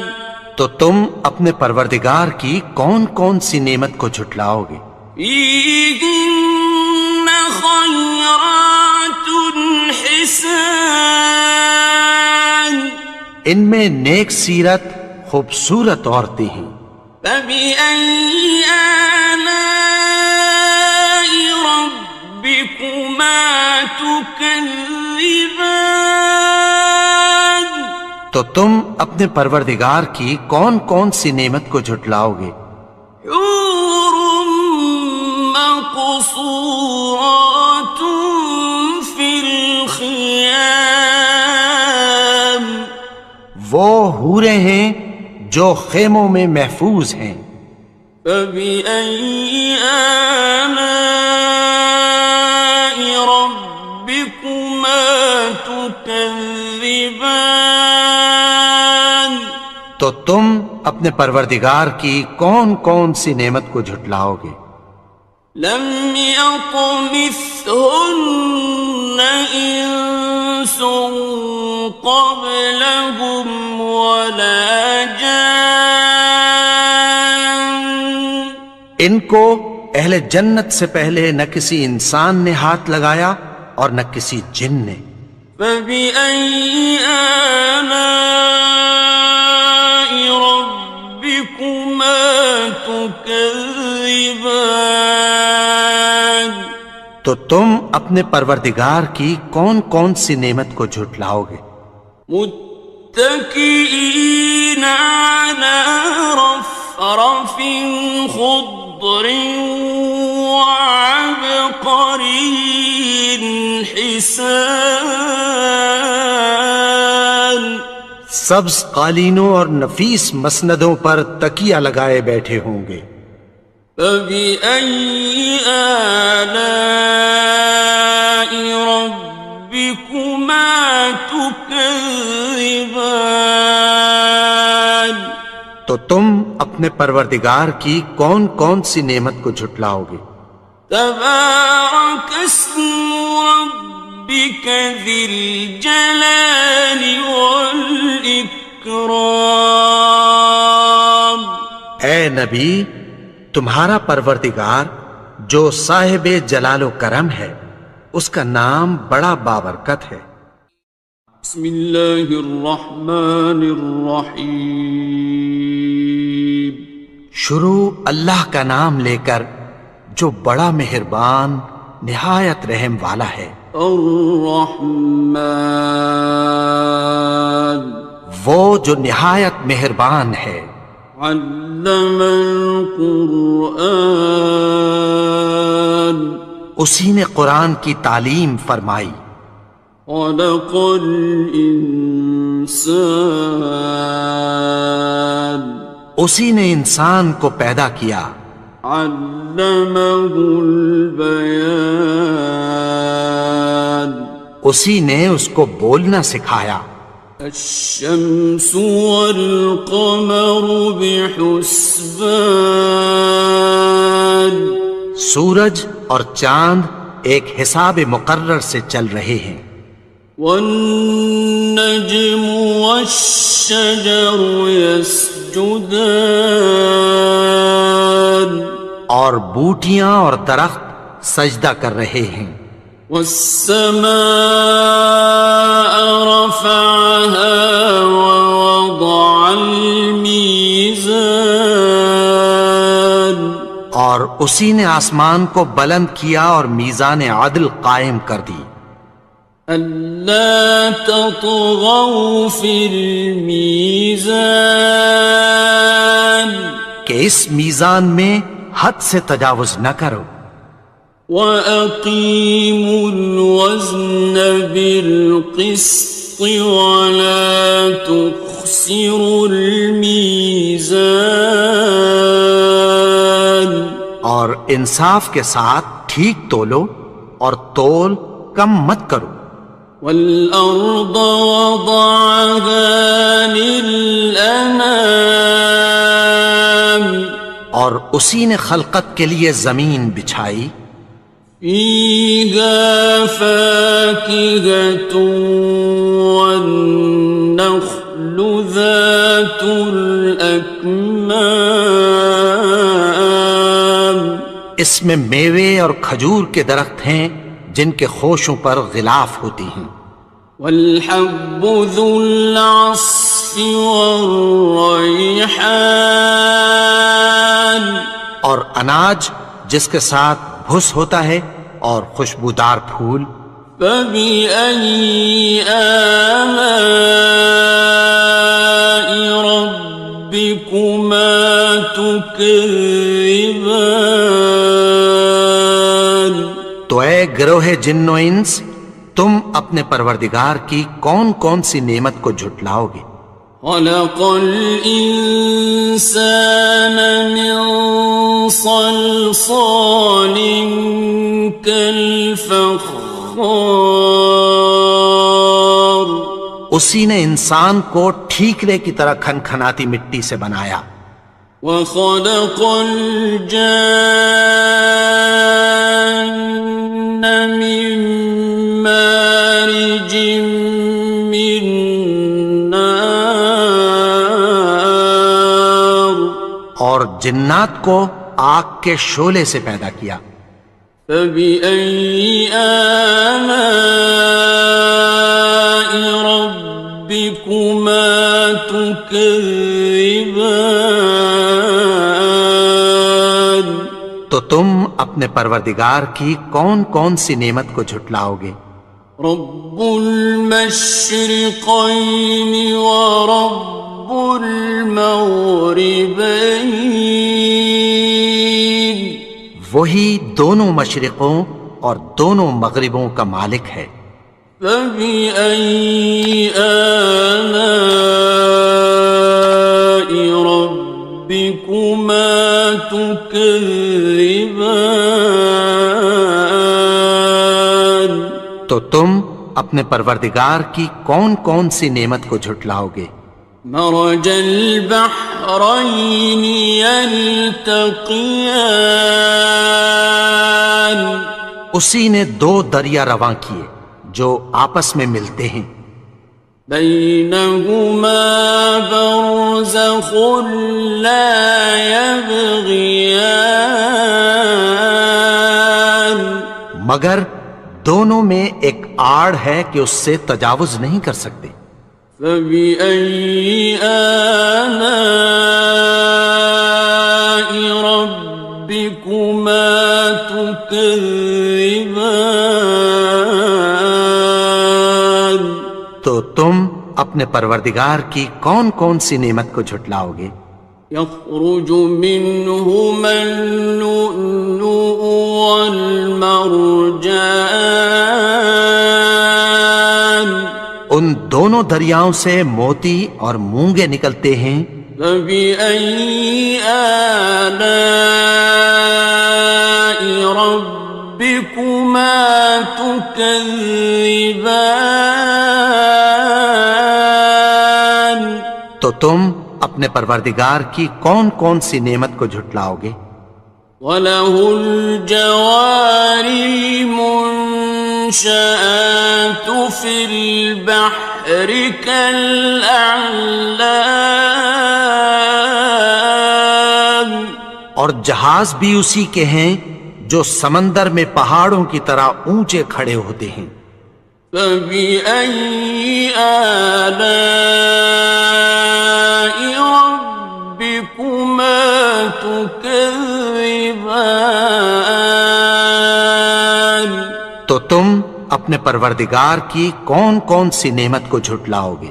تو تم اپنے پروردگار کی کون کون سی نعمت کو جھٹلاؤ گے؟ فيهن خيرات حسان ان میں نیک سیرت خوبصورت عورتیں ہیں. فبأي آلاء ربكما تكذبان تو تم اپنے پروردگار کی کون کون سی نعمت کو جھٹلاؤ گے؟ حور مقصورات في الخيام وہ حوریں ہیں جو خیموں میں محفوظ ہیں. فبأي آلاء ربكما تكذبان تو تم اپنے پروردگار کی کون کون سی نعمت کو جھٹلاؤ گے؟ لم يطمثهن إنس قبلهم ولا جان ان کو اہل جنت سے پہلے نہ کسی انسان نے ہاتھ لگایا اور نہ کسی جن نے. فبأي آلاء ربكما تكذبان تكذبان تو تم اپنے پروردگار کی کون کون سی نعمت کو جھٹلاؤ گے؟ متكئين على رفرف خضر وعبقري حسان سبز قالینوں اور نفیس مسندوں پر تکیہ لگائے بیٹھے ہوں گے۔ فبأي آلاء ربكما تكذبان تو تم اپنے پروردگار کی کون کون سی نعمت کو جھٹلاؤ گے؟ تبارك اسم ربك ذي الجلال والإكرام اے نبی، تمہارا پروردگار جو صاحب جلال و کرم ہے، اس کا نام بڑا بابرکت ہے۔ بسم اللہ الرحمن الرحیم شروع اللہ کا نام لے کر جو بڑا مہربان نہایت رحم والا ہے۔ الرحمن وہ جو نہایت مہربان ہے۔ علم القرآن اسی نے قرآن کی تعلیم فرمائی۔ خلق الانسان اسی نے انسان کو پیدا کیا۔ علمہ البیان اسی نے اس کو بولنا سکھایا۔ الشمس والقمر بحسبان سورج اور چاند ایک حساب مقرر سے چل رہے ہیں۔ والنجم والشجر يسجدان اور بوٹیاں اور درخت سجدہ کر رہے ہیں۔ والسماء رفعها ووضع الميزان اور اسی نے آسمان کو بلند کیا اور میزان عدل قائم کر دی۔ ألا تطغوا في الميزان کہ اس میزان میں حد سے تجاوز نہ کرو۔ وَأَقِيمُوا الْوَزْنَ بِالْقِسْطِ وَلَا تُخْسِرُوا الْمِيزَانَ اور انصاف کے ساتھ ٹھیک تولو اور تول کم مت کرو۔ وَالْأَرْضَ وَضَعَهَا لِلْأَنَامِ اور اسی نے خلقت کے لیے زمین بچھائی۔ فِيهَا فَاكِهَةٌ وَالنَّخْلُ ذَاتُ الْأَكْمَامِ اس میں میوے اور کھجور کے درخت ہیں جن کے خوشوں پر غلاف ہوتی ہیں۔ وَالْحَبُّ ذُو الْعَصْفِ وَالرَّيْحَانِ اور اناج جس کے ساتھ بھس ہوتا ہے اور خوشبودار پھول۔ فَبِأَيِّ آلَاءِ رَبِّكُمَا تُكَذِّبَانِ تو اے گروہ جن و انس، تم اپنے پروردگار کی کون کون سی نعمت کو جھٹلاؤ گے؟ خلق الإنسان من صلصال كالفخار اسی نے انسان کو ٹھیکرے کی طرح کھنکھناتی مٹی سے بنایا۔ وخلق الجان من مارج من نار اور جنات کو آگ کے شعلے سے پیدا کیا۔ فبأي آلاء ربكما تكذبان تم اپنے پروردگار کی کون کون سی نعمت کو جھٹلاؤ گے؟ رب المشرقین ورب المغربین، وہی دونوں مشرقوں اور دونوں مغربوں کا مالک ہے۔ فبأي آلاء ربكما تكذبان، تو تم اپنے پروردگار کی کون کون سی نعمت کو جھٹلاؤ گے؟ مرج البحرين يلتقيان، اسی نے دو دریا رواں کیے جو آپس میں ملتے ہیں، بينهما برزخ لا يبغيان، مگر دونوں میں ایک آڑ ہے کہ اس سے تجاوز نہیں کر سکتے۔ فبأي آلاء ربكما تكذبان، تو تم اپنے پروردگار کی کون کون سی نعمت کو جھٹلاؤ گے؟ يخرج منهما اللؤلؤ والمرجان، ان دونوں دریاؤں سے موتی اور مونگے نکلتے ہیں۔ فبأي آلاء ربكما تكذبان، تو تم اپنے پروردگار کی کون کون سی نعمت کو جھٹلاؤ گے؟ وَلَهُ الْجَوَارِ الْمُنشَآتُ فِي الْبَحْرِ كَالْأَعْلَامِ، اور جہاز بھی اسی کے ہیں جو سمندر میں پہاڑوں کی طرح اونچے کھڑے ہوتے ہیں۔ فَبِأَيِّ آلَاءِ رَبِّكُمَا تُكَذِّبَانِ، تو تم اپنے پروردگار کی کون کون سی نعمت کو جھٹلاؤ گے؟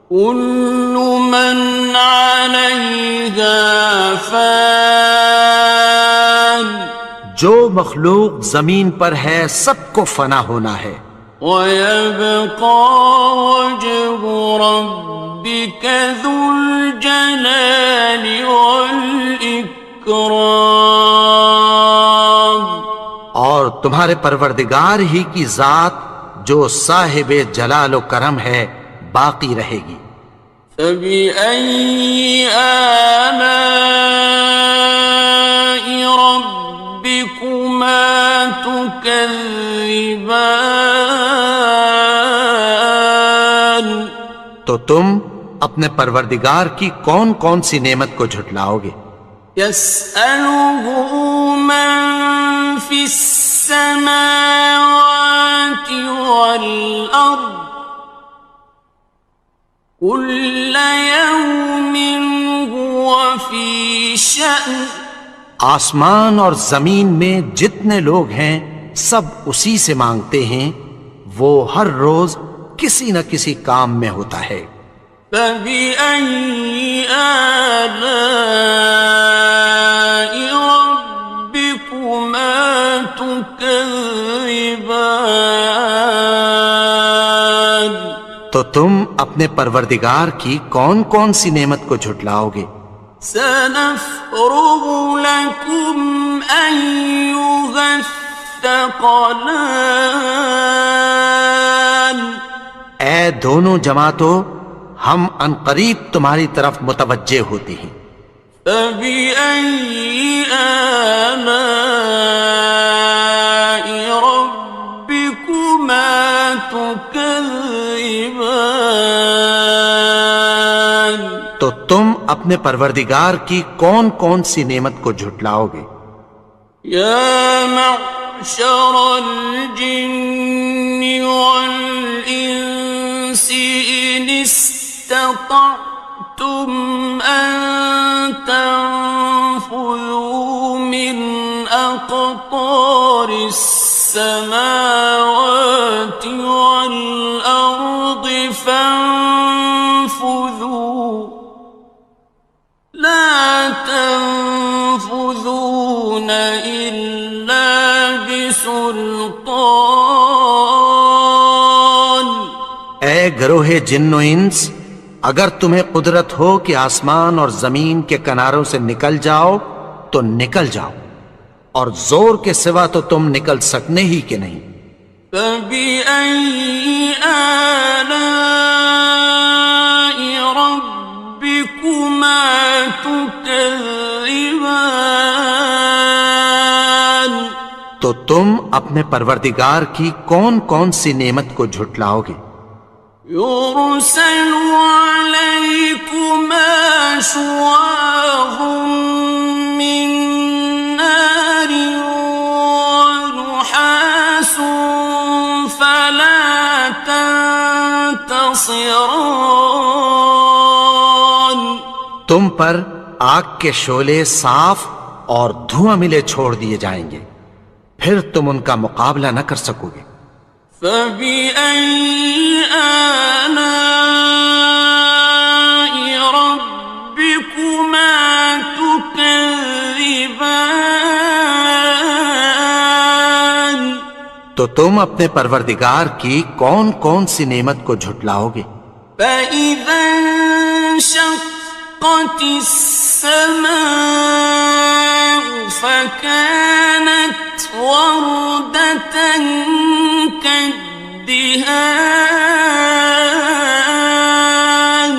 كُلُّ مَنْ عَلَيْهَا فَانٍ، جو مخلوق زمین پر ہے سب کو فنا ہونا ہے، وَيَبْقَى وَجْهُ رَبِّكَ ذُو الْجَلَالِ وَالْإِكْرَامِ، اور تمہارے پروردگار ہی کی ذات جو صاحب جلال و کرم ہے باقی رہے گی۔ فَبِأَيِّ آلَاءِ رَبِّكُمَا تُكَذِّبَانِ، تو تم اپنے پروردگار کی کون کون سی نعمت کو جھٹلاؤ گے؟ يَسْأَلُهُ مَن فِي السَّمَاوَاتِ وَالْأَرْضِ كُلَّ يَوْمٍ هُوَ فِي شَأْنٍ، آسمان اور زمین میں جتنے لوگ ہیں سب اسی سے مانگتے ہیں، وہ ہر روز کسی نہ کسی کام میں ہوتا ہے۔ فَبِأَيِّ آلَاءِ رَبِّكُمَا تُكَذِّبَانِ، تو تم اپنے پروردگار کی کون کون سی نعمت کو جھٹلاؤ گے؟ سَنَفْرُغُ لَكُمْ أَيُّهَ الثَّقَلَانِ، اے دونوں جماعتوں، ہم عنقریب تمہاری طرف متوجہ ہوتے ہیں۔ فَبِأَيِّ آلَاءِ رَبِّكُمَا تُكَذِّبَانِ، تو تم اپنے پروردگار کی کون کون سی نعمت کو جھٹلاؤ گے؟ یا معشر الجن والانس ان استطعتم ان تنفذوا من السماوات والأرض فانفذوا لا تنفذون إلا بسلطان. اے گروہ جن و انس، اگر تمہیں قدرت ہو کہ آسمان اور زمین کے کناروں سے نکل جاؤ تو نکل جاؤ، اور زور کے سوا تو تم نکل سکنے ہی کہ نہیں. فَبِأَيِّ آلَاءِ رَبِّكُمَا تُكَذِّبَانِ. تو تم اپنے پروردگار کی کون کون سی نعمت کو جھٹلاؤ گے؟ يُرْسَلُ عَلَيْكُمَا شُوَاظٌ مِّن نَّارٍ وَنُحَاسٌ فَلَا تَنتَصِرَانِ. تم پر آگ کے شعلے صاف اور دھواں ملے چھوڑ دیے جائیں گے، پھر تم ان کا مقابلہ نہ کر سکو گے. فَبِأَيِّ آلَاءِ رَبِّكُمَا تُكَذِّبَانِ. تو تم اپنے پروردگار کی کون کون سی نعمت کو جھٹلاؤ گے؟ فَإِذَا انشَقَّتِ السَّمَاءُ فَكَانَتْ وَرْدَةً كَالدِّهَانِ.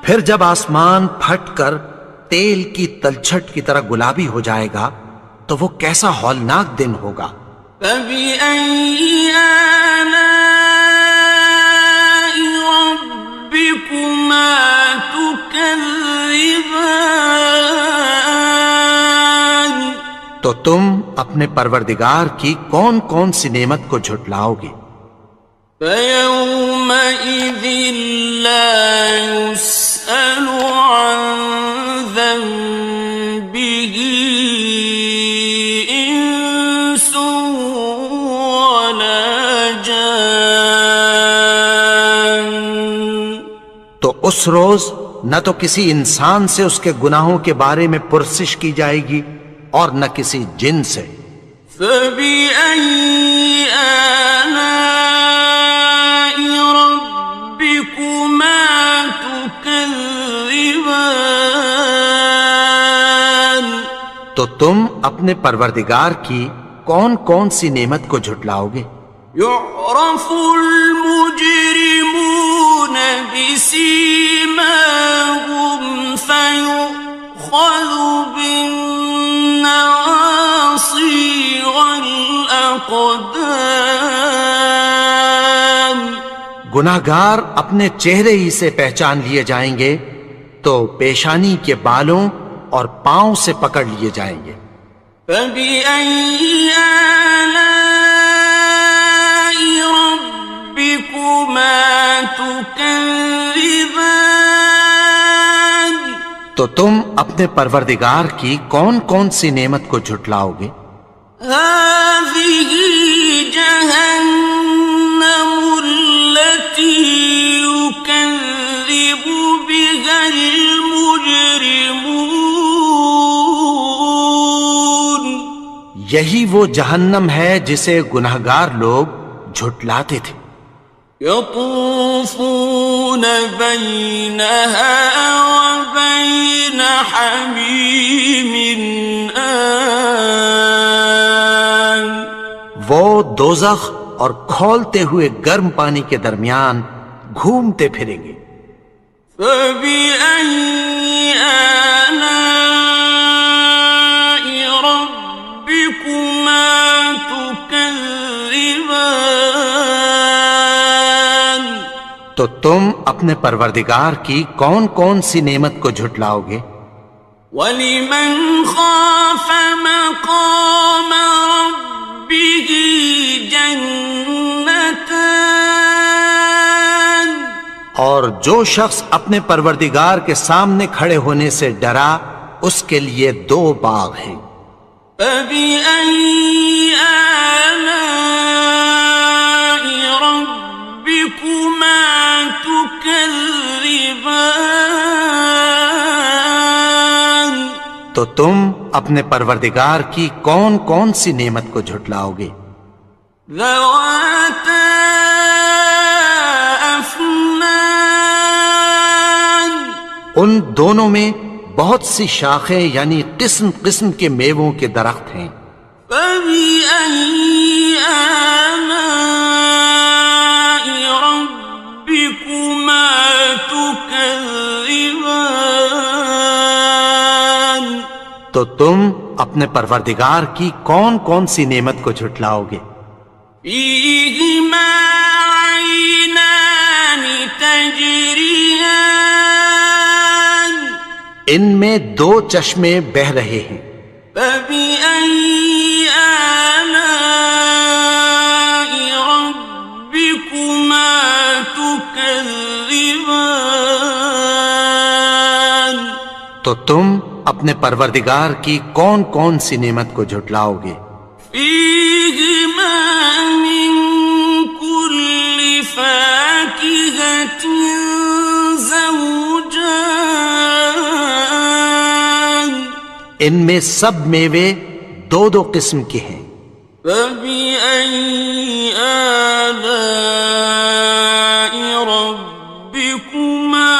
پھر جب آسمان پھٹ کر تیل کی تلچھٹ کی طرح گلابی ہو جائے گا تو وہ کیسا ہولناک دن ہوگا. فَبِأَيِّ آلَاءِ رَبِّكُمَا تُكَذِّبَانِ. تو تم اپنے پروردگار کی کون کون سی نعمت کو جھٹلاؤ گے؟ فَيَوْمَئِذٍ لَا يُسْأَلُ عَنْ ذَنبِهِ إِنسٌ وَلَا جَانٌ. تو اس روز نہ تو کسی انسان سے اس کے گناہوں کے بارے میں پرسش کی جائے گی اور نہ کسی جن سے. فَبِأَيِّ آلَاءِ رَبِّكُمَا تُكَذِّبَانِ. تو تم اپنے پروردگار کی کون کون سی نعمت کو جھٹلاؤ گے؟ يُعْرَفُ الْمُجْرِمُونَ بِسِيمَاهُمْ فَيُؤْخَذُ بِالنَّوَاصِي وَالْأَقْدَامِ. گناہگار اپنے چہرے ہی سے پہچان لیے جائیں گے تو پیشانی کے بالوں اور پاؤں سے پکڑ لیے جائیں گے. فَبِأَيِّ آلَاءِ رَبِّكُمَا تُكَذِّبَانِ. تو تم اپنے پروردگار کی کون کون سی نعمت کو جھٹلاؤ گے؟ هَٰذِهِ جَهَنَّمُ الَّتِي يُكَذِّبُ بِهَا الْمُجْرِمُونَ. یہی وہ جہنم ہے جسے گناہگار لوگ جھٹلاتے تھے. يَطُوفُونَ بَيْنَهَا وَبَيْنَ حَمِيمٍ آنٍ. وہ دوزخ اور کھولتے ہوئے گرم پانی کے درمیان گھومتے پھریں گے. فَبِأَيِّ آلَاءِ رَبِّكُمَا تُكَذِّبَانِ. تو تم اپنے پروردگار کی کون کون سی نعمت کو جھٹلاؤ گے؟ وَلِمَنْ خَافَ مَقَامَ رَبِّهِ جَنَّتَانِ. اور جو شخص اپنے پروردگار کے سامنے کھڑے ہونے سے ڈرا اس کے لیے 2 باغ ہیں. فَبِأَيِّ آلاء ربكما تكذبان تو تم اپنے پروردگار کی کون کون سی نعمت کو جھٹلاؤ گے؟ ذواتا افنان ان دونوں میں بہت سی شاخیں یعنی قسم قسم کے میووں کے درخت ہیں۔ فبأي آلاء ربكما تكذبان تو تم اپنے پروردگار کی کون کون سی نعمت کو جھٹلاؤ گے؟ فيهما عينان تجريان ان میں دو چشمے بہ رہے ہیں۔ فبأي آلاء ربكما تكذبان تو تم اپنے پروردگار کی کون کون سی نعمت کو جھٹلاؤ گے؟ فيهما من كل فاكهة زوجان ان میں سب میوے دو دو قسم کے ہیں۔ فبأي آلاء ربكما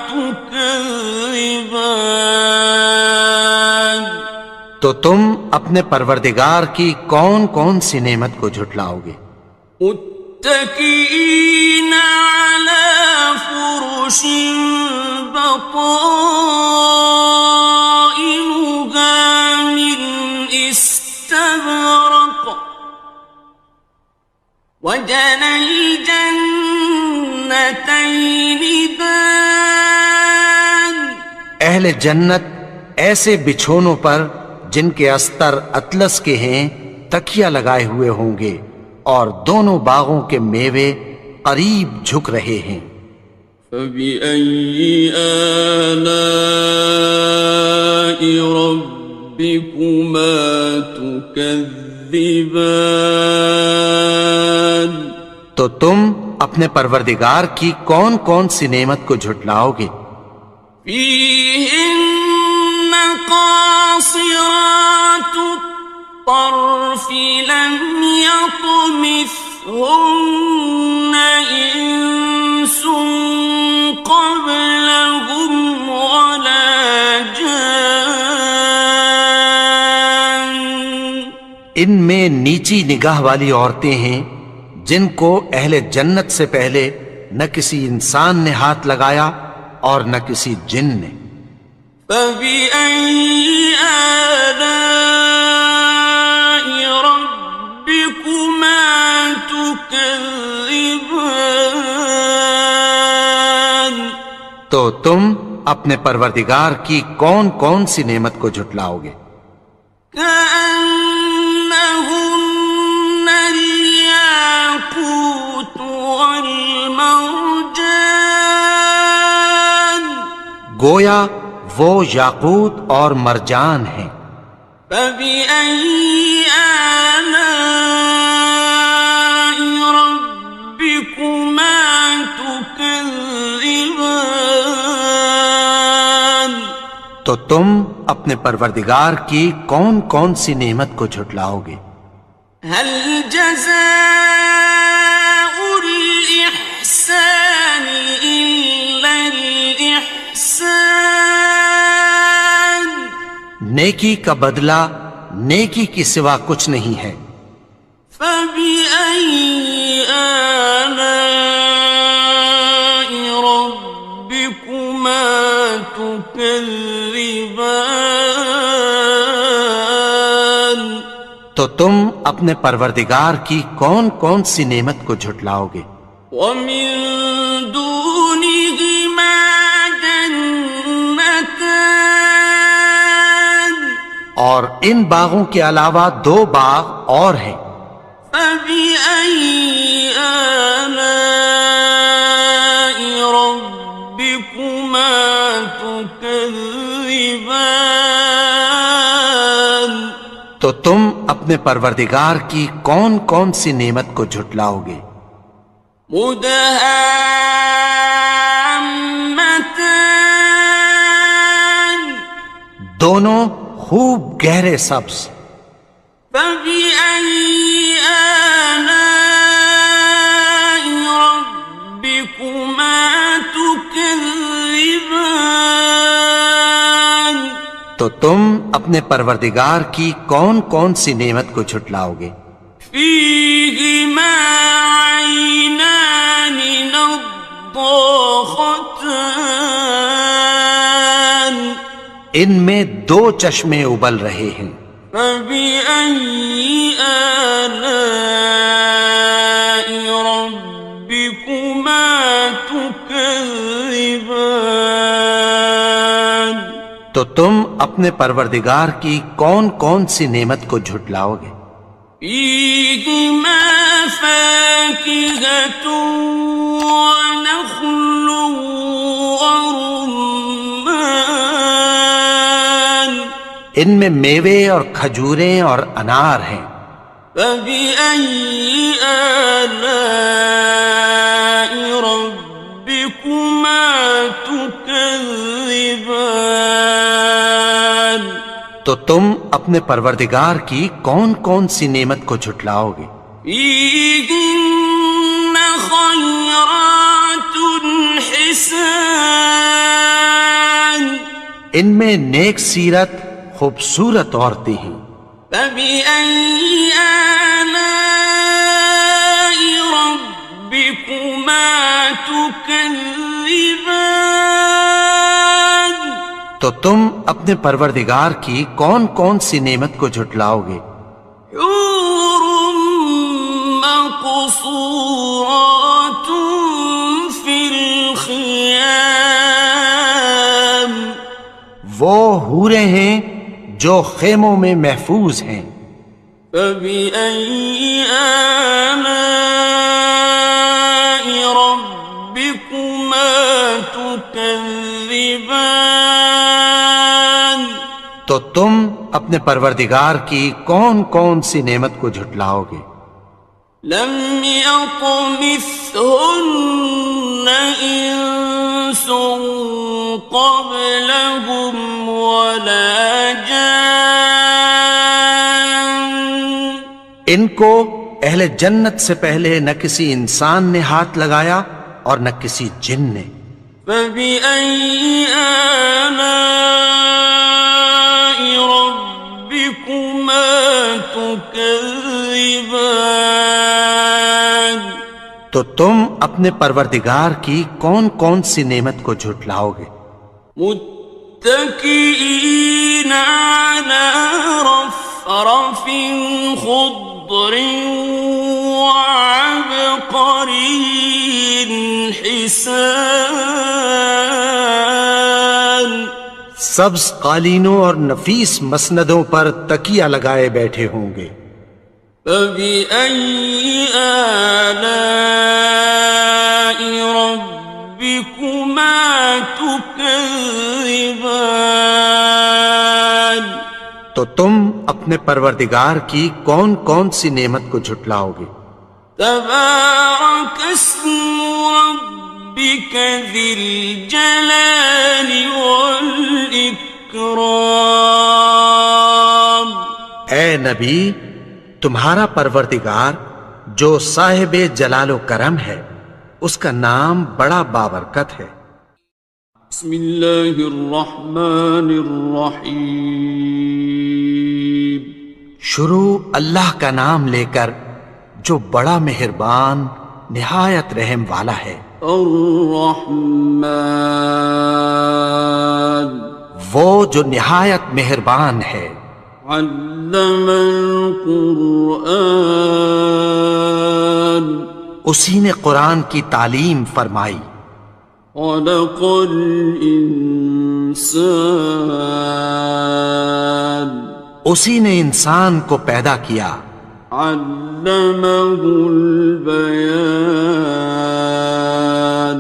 تكذبان تو تم اپنے پروردگار کی کون کون سی نعمت کو جھٹلاؤ گے؟ متكئين على فرش بطائنها من استبرق وجنى الجنتين دان اہل جنت ایسے بچھونوں پر جن کے استر اطلس کے ہیں تکیہ لگائے ہوئے ہوں گے، اور دونوں باغوں کے میوے قریب جھک رہے ہیں۔ فبأي آلاء ربكما تكذبان تو تم اپنے پروردگار کی کون کون سی نعمت کو جھٹلاؤ گے؟ فيهن قاصرات الطرف لم يطمثهن إنس قبلهم ولا جان ان میں نیچی نگاہ والی عورتیں ہیں جن کو اہل جنت سے پہلے نہ کسی انسان نے ہاتھ لگایا اور نہ کسی جن نے۔ فبأي آلاء ربكما تكذبان تو تم اپنے پروردگار کی کون کون سی نعمت کو جھٹلاؤ گے؟ كأنهن الياقوت والمرجان گویا وہ یاقوت اور مرجان ہیں۔ فبأي آلاء ربكما تكذبان تو تم اپنے پروردگار کی کون کون سی نعمت کو جھٹلاؤ گے؟ هل جزاء الإحسان إلا الإحسان نیکی کا بدلہ نیکی کی سوا کچھ نہیں ہے۔ فبأي آلاء ربكما تكذبان تو تم اپنے پروردگار کی کون کون سی نعمت کو جھٹلاؤ گے؟ ومن دونهما جنتان اور ان باغوں کے علاوہ دو باغ اور ہیں۔ فبأي آلاء ربكما تكذبان تو تم اپنے پروردگار کی کون کون سی نعمت کو جھٹلاؤ گے؟ مدهامتان دونوں خوب گہرے سبز. فبأي آلاء ربكما تكذبان تو تم اپنے پروردگار کی کون کون سی نعمت کو جھٹلاؤ گے؟ فيهما عينان نضاختان ان میں دو چشمے ابل رہے ہیں. فبأي آلاء ربكما تكذبان تو تم اپنے پروردگار کی کون کون سی نعمت کو جھٹلاؤ گے؟ فيهما فاكهة ونخل ورمان ان میں میوے اور کھجوریں اور انار ہیں. فبأي آلاء ربكما تكذبان تو تم اپنے پروردگار کی کون کون سی نعمت کو جھٹلاؤ گے؟ فيهن خيرات حسان ان میں نیک سیرت خوبصورت عورتیں ہیں. فبأي آلاء ربكما تكذبان تو تم اپنے پروردگار کی کون کون سی نعمت کو جھٹلاؤ گے؟ حور مقصورات في الخيام وہ حوریں ہیں جو خیموں میں محفوظ ہیں. فبأي آلاء ربكما تكذبان تو تم اپنے پروردگار کی کون کون سی نعمت کو جھٹلاؤ گے؟ لم يطمثهن إنس قبلهم ولا جان ان کو اہل جنت سے پہلے نہ کسی انسان نے ہاتھ لگایا اور نہ کسی جن نے. فبأي آلاء ربكما تكذبان تو تم اپنے پروردگار کی کون کون سی نعمت کو جھٹلاؤ گے؟ متكئين على رفرف خضر وعبقري حسان سبز قالینوں اور نفیس مسندوں پر تکیہ لگائے بیٹھے ہوں گے. فبأي آلاء ربكما تكذبان تو تم اپنے پروردگار کی کون کون سی نعمت کو جھٹلاؤ گے؟ تبارك اسم ربك ذي الجلال والإكرام اے نبی، تمہارا پروردگار جو صاحب جلال و کرم ہے اس کا نام بڑا بابرکت ہے. بسم اللہ الرحمن الرحیم شروع اللہ کا نام لے کر جو بڑا مہربان نہایت رحم والا ہے. الرحمن وہ جو نہایت مہربان ہے. علم القرآن اسی نے قرآن کی تعلیم فرمائی. خلق الانسان اسی نے انسان کو پیدا کیا. علمہ البیان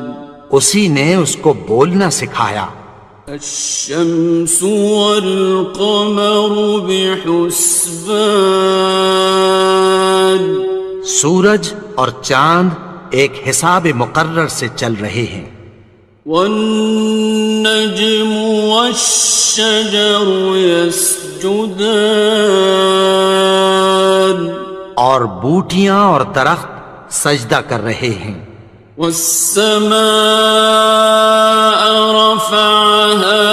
اسی نے اس کو بولنا سکھایا. الشمس والقمر بحسبان سورج اور چاند ایک حساب مقرر سے چل رہے ہیں. والنجم والشجر يسجدان اور بوٹیاں اور درخت سجدہ کر رہے ہیں. والسماء رفعها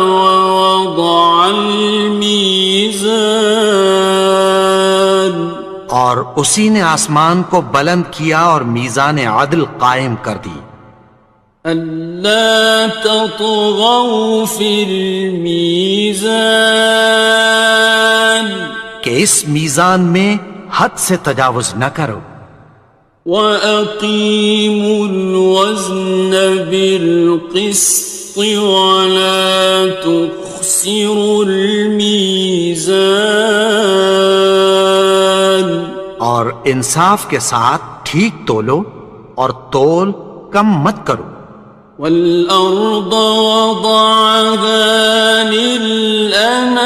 ووضع الميزان اور اسی نے آسمان کو بلند کیا اور میزان عدل قائم کر دی. ألا تطغوا في الميزان کہ اس میزان میں حد سے تجاوز نہ کرو. وَأَقِيمُوا الْوَزْنَ بِالْقِسْطِ وَلَا تُخْسِرُوا الْمِيزَانَ اور انصاف کے ساتھ ٹھیک تولو اور تول کم مت کرو. وَالْأَرْضَ وَضَعَهَا لِلْأَنَامِ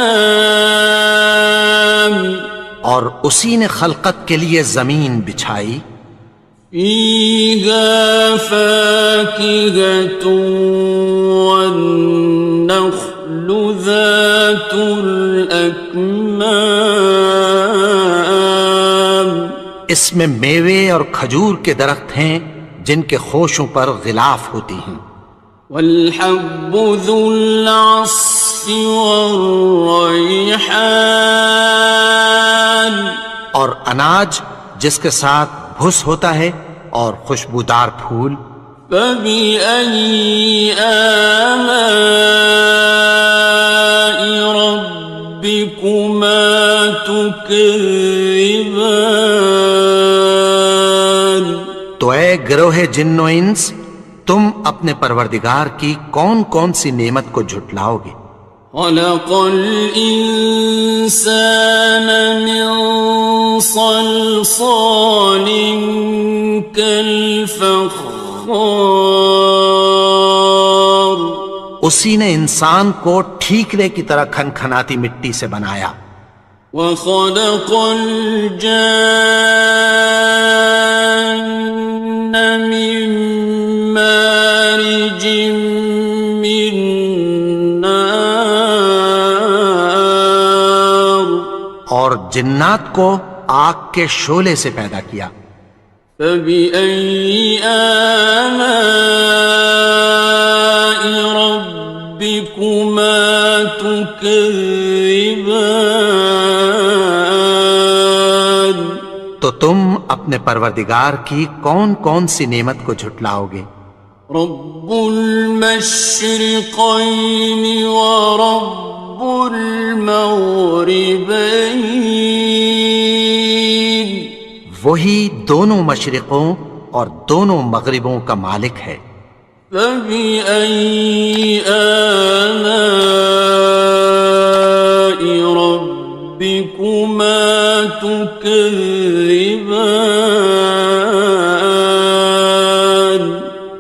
اور اسی نے خلقت کے لیے زمین بچھائی. فِيهَا فَاكِهَةٌ وَالنَّخْلُ ذَاتُ الْأَكْمَامِ اس میں میوے اور کھجور کے درخت ہیں جن کے خوشوں پر غلاف ہوتی ہیں. وَالْحَبُّ ذُو الْعَصْفِ وَالرَّيْحَانِ اور اناج جس کے ساتھ بھس ہوتا ہے اور خوشبودار پھول. فَبِأَيِّ آلَاءِ رَبِّكُمَا تُكَذِّبَانِ تو اے گروہ جن و انس تم اپنے پروردگار کی کون کون سی نعمت کو جھٹلاؤ گے. خَلَقَ الْإِنسَانَ مِنْ صَلْصَالٍ كَالْفَخَّارِ اسی نے انسان کو ٹھیکرے کی طرح کھنکھناتی مٹی سے بنایا. وَخَلَقَ الْجَانَّ مِن مَّارِجٍ مِّن نَّارٍ اور جنات کو آگ کے شعلے سے پیدا کیا. فَبِأَيِّ آلَاءِ رَبِّكُمَا تُكَذِّبَانِ تو تم اپنے پروردگار کی کون کون سی نعمت کو جھٹلاؤ گے. رب المشرقين ورب المغربين وہی دونوں مشرقوں اور دونوں مغربوں کا مالک ہے. فبأي آلاء ربكما تكذبان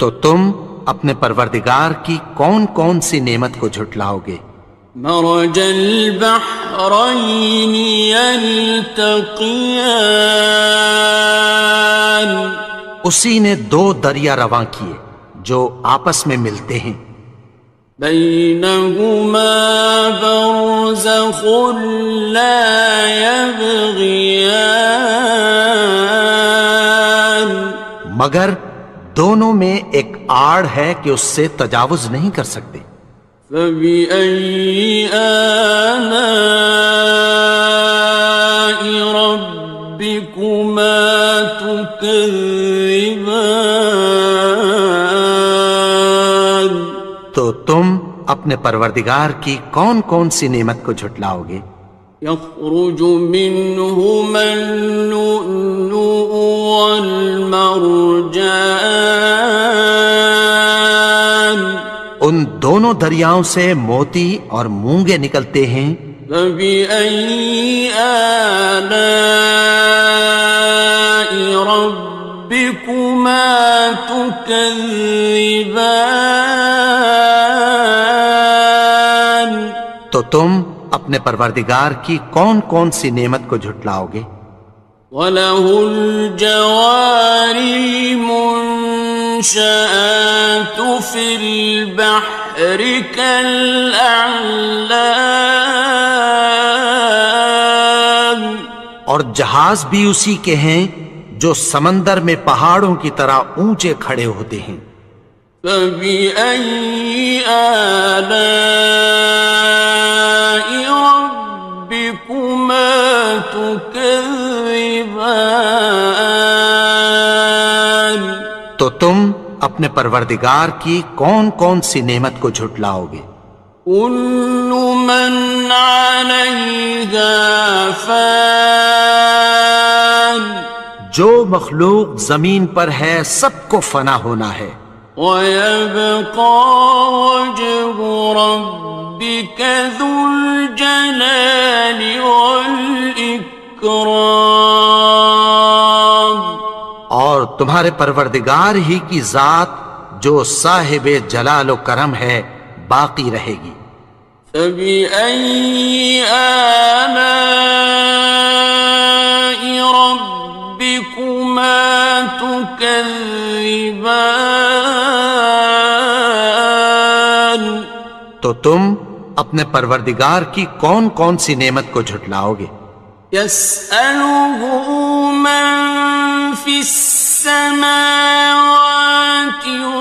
تو تم اپنے پروردگار کی کون کون سی نعمت کو جھٹلاؤ گے. مرج البحرين يلتقيان اسی نے دو دریا رواں کیے جو آپس میں ملتے ہیں. بينهما برزخ لا يبغيان مگر دونوں میں ایک آڑ ہے کہ اس سے تجاوز نہیں کر سکتے. فبأي آلاء ربكما تكذبان تو تم اپنے پروردگار کی کون کون سی نعمت کو جھٹلاؤ گے. يخرج منهما اللؤلؤ والمرجان ان دونوں دریاؤں سے موتی اور مونگے نکلتے ہیں. فبأي آلاء ربكما تكذبان تو تم اپنے پروردگار کی کون کون سی نعمت کو جھٹلاؤ گے؟ وَلَهُ الْجَوَارِ الْمُنشَآتُ فِي الْبَحْرِ كَالْأَعْلَامِ، اور جہاز بھی اسی کے ہیں جو سمندر میں پہاڑوں کی طرح اونچے کھڑے ہوتے ہیں۔ فَبِأَيِّ آلَاءِ رَبِّكُمَا تُكَذِّبَانِ، تو تم اپنے پروردگار کی کون کون سی نعمت کو جھٹلاؤ گے؟ كُلُّ مَنْ عَلَيْهَا فَانٍ، جو مخلوق زمین پر ہے سب کو فنا ہونا ہے، وَيَبْقَى وَجْهُ رَبِّكَ ذُو الْجَلَالِ وَالْإِكْرَامِ، اور تمہارے پروردگار ہی کی ذات جو صاحب جلال و کرم ہے باقی رہے گی۔ فَبِأَيِّ آلَاءِ رَبِّكُمَا تُكَذِّبَانِ، تو تم اپنے پروردگار کی کون کون سی نعمت کو جھٹلاؤ گے؟ يَسْأَلُهُ مَن فِي السَّمَاوَاتِ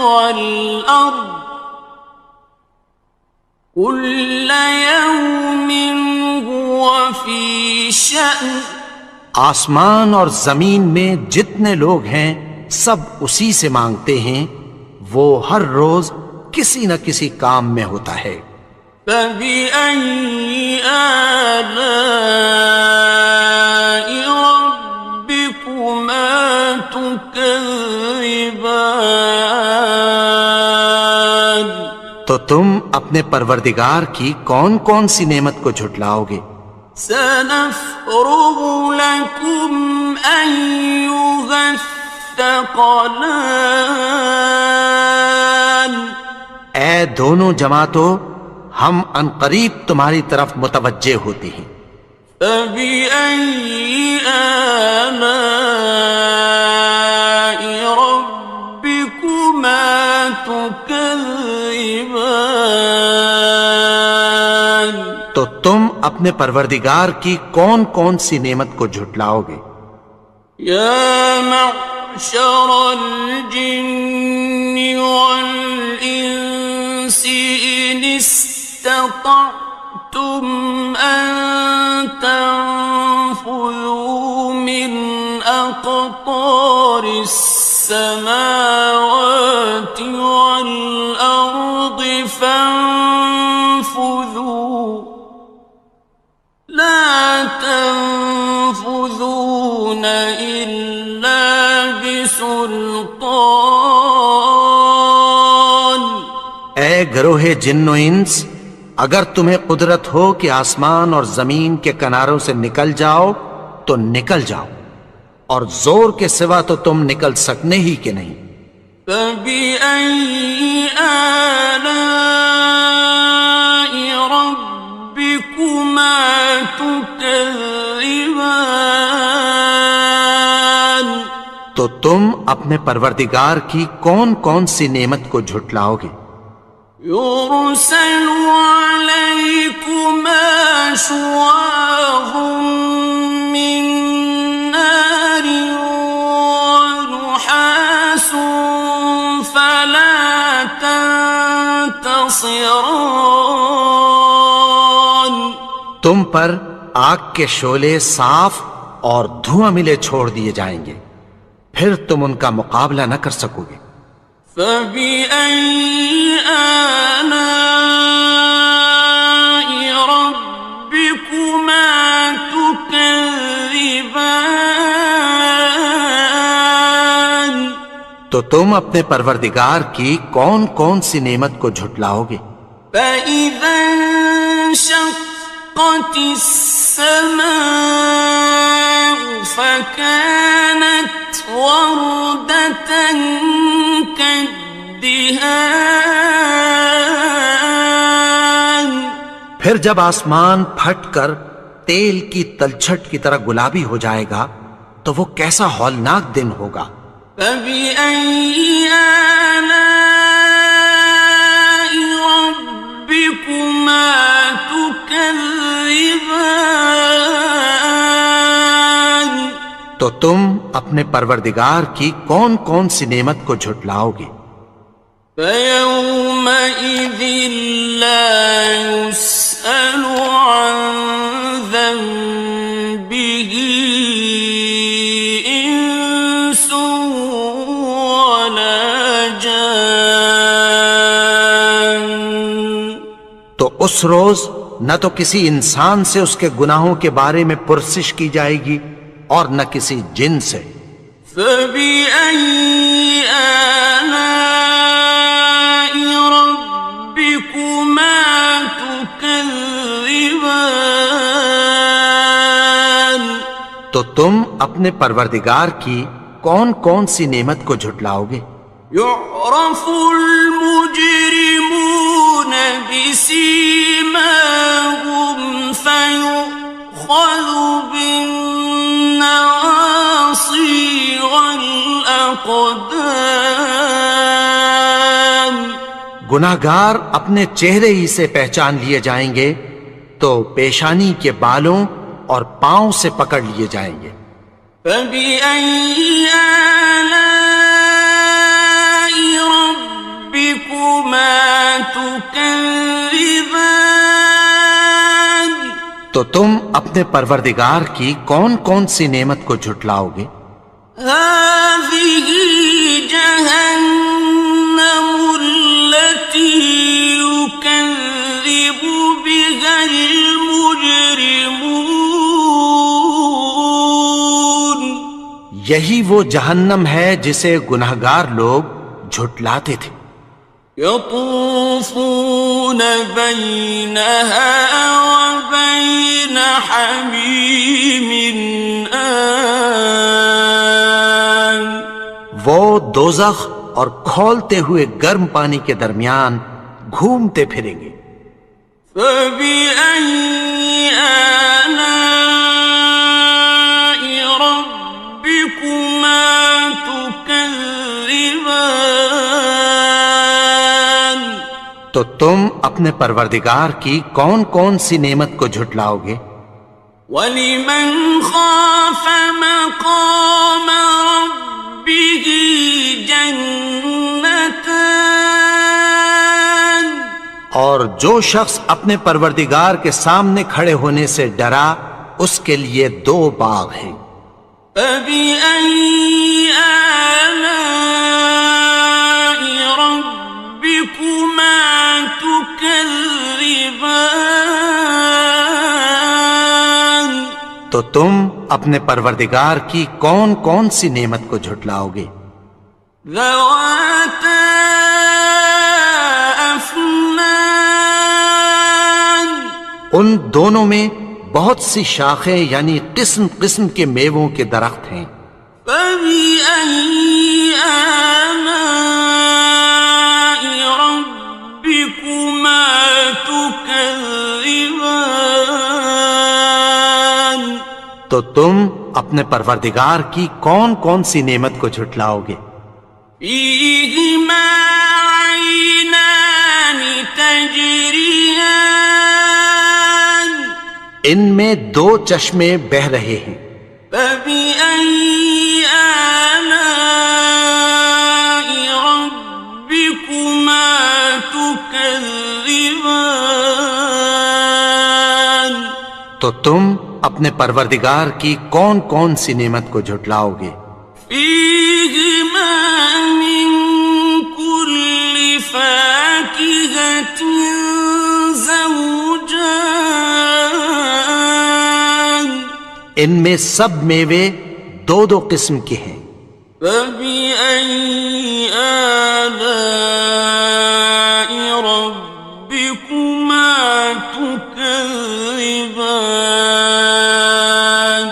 وَالْأَرْضِ كُلَّ يَوْمٍ هُوَ فِي شَأْنٍ، آسمان اور زمین میں جتنے لوگ ہیں سب اسی سے مانگتے ہیں، وہ ہر روز کسی نہ کسی کام میں ہوتا ہے۔ فَبِأَيِّ آلَاءِ رَبِّكُمَا تُكَذِّبَانِ، تو تم اپنے پروردگار کی کون کون سی نعمت کو جھٹلاؤ گے؟ سَنَفْرُغُ لَكُمْ أَيُّهَ الثَّقَلَانِ، اے دونوں جماعتوں، ہم عنقریب تمہاری طرف متوجہ ہوتے ہیں۔ فَبِأَيِّ آلَاءِ رَبِّكُمَا تُكَذِّبَانِ، تو تم اپنے پروردگار کی کون کون سی نعمت کو جھٹلاؤ گے؟ يَا مَعْشَرَ الْجِنِّ وَالْإِنسِ إِنِ اسْتَطَعْتُمْ أَن تَنفُذُوا مِنْ أَقْطَارِ السَّمَاوَاتِ وَالْأَرْضِ فَانفُذُوا لَا تَنفُذُونَ إِلَّا بِسُلْطَانٍ، اے گروہ جن و انس، اگر تمہیں قدرت ہو کہ آسمان اور زمین کے کناروں سے نکل جاؤ تو نکل جاؤ، اور زور کے سوا تو تم نکل سکنے ہی کہ نہیں۔ فَبِأَيِّ آلَاءِ رَبِّكُمَا تُكَذِّبَانِ، تو تم اپنے پروردگار کی کون کون سی نعمت کو جھٹلاؤ گے؟ يُرْسَلُ عَلَيْكُمَا شُوَاظٌ مِّن نَّارٍ وَنُحَاسٌ فَلَا تَنتَصِرَانِ، تم پر آگ کے شعلے صاف اور دھواں ملے چھوڑ دیے جائیں گے، پھر تم ان کا مقابلہ نہ کر سکو گے۔ فَبِأَيِّ آلَاءِ رَبِّكُمَا تُكَذِّبَانِ، تو تم اپنے پروردگار کی کون کون سی نعمت کو جھٹلاؤ گے؟ فَإِذَا انشَقَّتِ السَّمَاءُ فَكَانَتْ وَرْدَةً كَالدِّهَانِ، پھر جب آسمان پھٹ کر تیل کی تلچھٹ کی طرح گلابی ہو جائے گا تو وہ کیسا ہولناک دن ہوگا۔ فَبِأَيِّ آلَاءِ رَبِّكُمَا تُكَذِّبَانِ تو تم اپنے پروردگار کی کون کون سی نعمت کو جھٹلاؤ گے؟ فَيَوْمَئِذٍ لَا يُسْأَلُ عَنْ ذَنبِهِ إِنسٌ وَلَا جَانٌ۔ تو اس روز نہ تو کسی انسان سے اس کے گناہوں کے بارے میں پرسش کی جائے گی اور نہ کسی جن سے۔ فَبِأَيِّ آلَاءِ رَبِّكُمَا تُكَذِّبَانِ تو تم اپنے پروردگار کی کون کون سی نعمت کو جھٹلاؤ گے؟ يُعْرَفُ الْمُجْرِمُونَ بِسِيمَاهُمْ فَيُؤْخَذُ بِالنَّوَاصِي وَالْأَقْدَامِ۔ گناہگار اپنے چہرے ہی سے پہچان لیے جائیں گے تو پیشانی کے بالوں اور پاؤں سے پکڑ لیے جائیں گے۔ فَبِأَيِّ آلَاءِ رَبِّكُمَا تُكَذِّبَانِ تو تم اپنے پروردگار کی کون کون سی نعمت کو جھٹلاؤ گے؟ هَٰذِهِ جَهَنَّمُ الَّتِي يُكَذِّبُ بِهَا الْمُجْرِمُونَ۔ یہی وہ جہنم ہے جسے گناہگار لوگ جھٹلاتے تھے۔ يطوفون بينها وبين حميم آن۔ وہ دوزخ اور کھولتے ہوئے گرم پانی کے درمیان گھومتے پھریں گے۔ فَبِأَيِّ آلَاءِ رَبِّكُمَا تُكَذِّبَانِ تو تم اپنے پروردگار کی کون کون سی نعمت کو جھٹلاؤ گے؟ وَلِمَنْ خَافَ مَقَامَ رَبِّهِ جَنَّتَانِ اور جو شخص اپنے پروردگار کے سامنے کھڑے ہونے سے ڈرا اس کے لیے 2 باغ ہیں۔ فَبِأَيِّ آلَاءِ رَبِّكُمَا تُكَذِّبَانِ تو تم اپنے پروردگار کی کون کون سی نعمت کو جھٹلاؤ گے؟ ذَوَاتَا أَفْنَانٍ ان دونوں میں بہت سی شاخیں یعنی قسم قسم کے میووں کے درخت ہیں۔ فَبِأَيِّ آلَاءِ رَبِّكُمَا تُكَذِّبَانِ تو تم اپنے پروردگار کی کون کون سی نعمت کو جھٹلاؤ گے؟ فِيهِمَا عَيْنَانِ تَجْرِيَانِ ان میں 2 چشمے بہ رہے ہیں۔ فَبِأَيِّ آلَاءِ رَبِّكُمَا تُكَذِّبَانِ تو تم اپنے پروردگار کی کون کون سی نعمت کو جھٹلاؤ گے؟ فِيهِمَا مِن كُلِّ فَاكِهَةٍ زَوْجَانِ ان میں سب میوے 2 قسم کے ہیں۔ فَبِأَيِّ آلَاءِ رَبِّكُمَا تُكَذِّبَانِ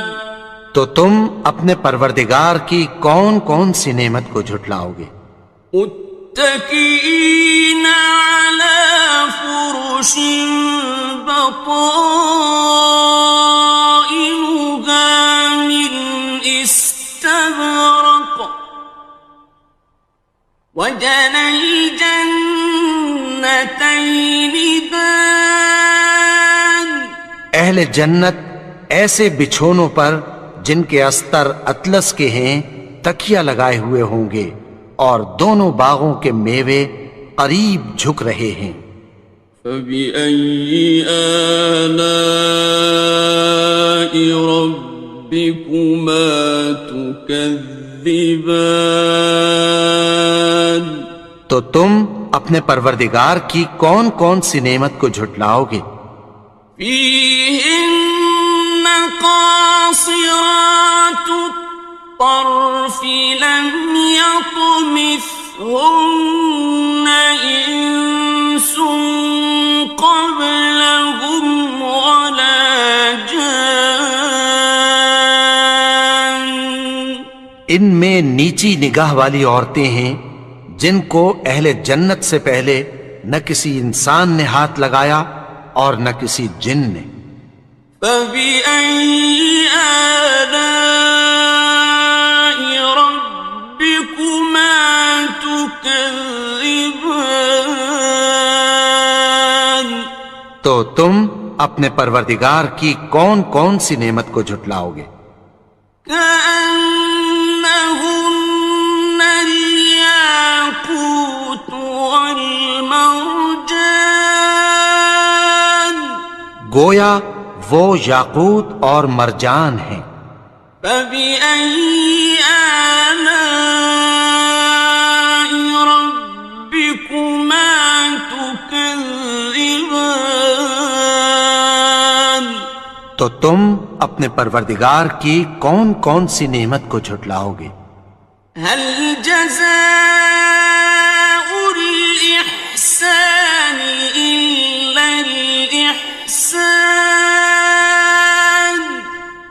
تو تم اپنے پروردگار کی کون کون سی نعمت کو جھٹلاؤ گے؟ مُتَّكِئِينَ عَلَى فرش بطائنها من استبرق وجنى الجنتين دان. اہل جنت ایسے بچھونوں پر جن کے استر اطلس کے ہیں تکیہ لگائے ہوئے ہوں گے، اور دونوں باغوں کے میوے قریب جھک رہے ہیں. فَبِأَيِّ آلَاءِ رَبِّكُمَا تُكَذِّبَانِ. تو تم اپنے پروردگار کی کون کون سی نعمت کو جھٹلاؤ گے؟ فِيهِنَّ قَاصِرَاتُ الطَّرْفِ لَمْ يَطْمِثْهُنَّ إِنسٌ قَبْلَهُمْ وَلَا جَانٌّ. ان میں نیچی نگاہ والی عورتیں ہیں جن کو اہل جنت سے پہلے نہ کسی انسان نے ہاتھ لگایا اور نہ کسی جن نے. فَبِأَيِّ آلَاءِ رَبِّكُمَا تُكَذِّبَانِ. تو تم اپنے پروردگار کی کون کون سی نعمت کو جھٹلاؤ گے؟ كأنهن الياقوت والمرجان. گویا وہ یاقوت اور مرجان ہیں. فبأي آلاء ربكما تكذبان. تو تم اپنے پروردگار کی کون کون سی نعمت کو جھٹلاؤ گے؟ هل جزاء الإحسان إلا الإحسان.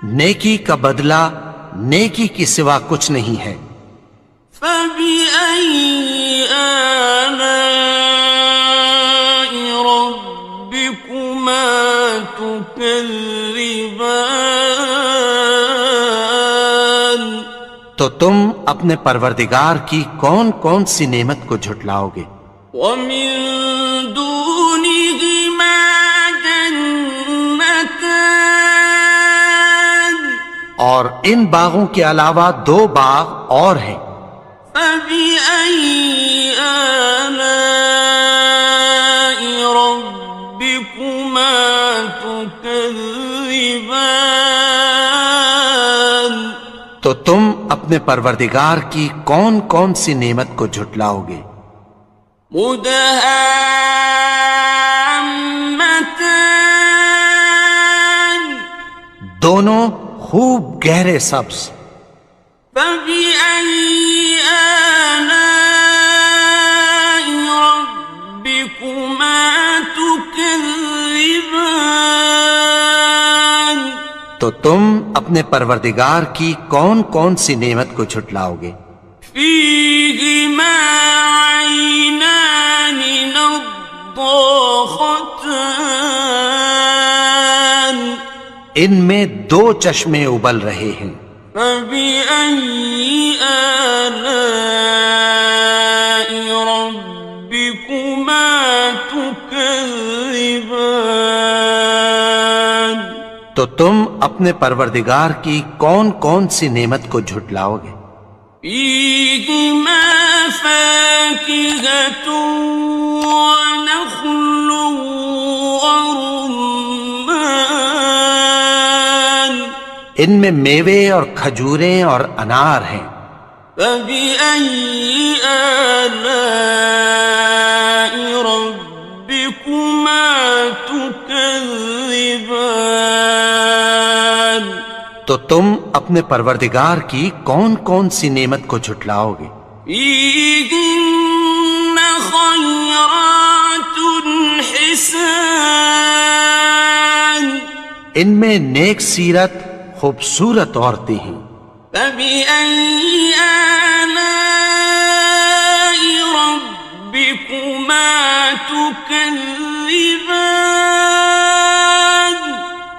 نیکی کا بدلہ نیکی کی سوا کچھ نہیں ہے. فبأي آلاء ربكما تكذبان. تو تم اپنے پروردگار کی کون کون سی نعمت کو جھٹلاؤ گے؟ ومن دونهما جنتان. اور ان باغوں کے علاوہ دو باغ اور ہیں. فبأي آلاء ربكما تكذبان. تو تم اپنے پروردگار کی کون کون سی نعمت کو جھٹلاؤ گے؟ مدهامتان. دونوں خوب گہرے سبز. فبأي آلاء ربكما تكذبان. تو تم اپنے پروردگار کی کون کون سی نعمت کو جھٹلاؤ گے؟ فيهما عينان نضاختان. ان میں دو چشمے ابل رہے ہیں. فبأي آلاء ربكما تكذبان. تو تم اپنے پروردگار کی کون کون سی نعمت کو جھٹلاؤ گے؟ فيهما فاكهة ونخل ورمان. ان میں میوے اور کھجوریں اور انار ہیں. فبأي آلاء ربكما تكذبان. تو تم اپنے پروردگار کی کون کون سی نعمت کو جھٹلاؤ گے؟ فيهن خيرات حسان. ان میں نیک سیرت خوبصورت عورتیں ہیں. فبأي آلاء ربكما تكذبان.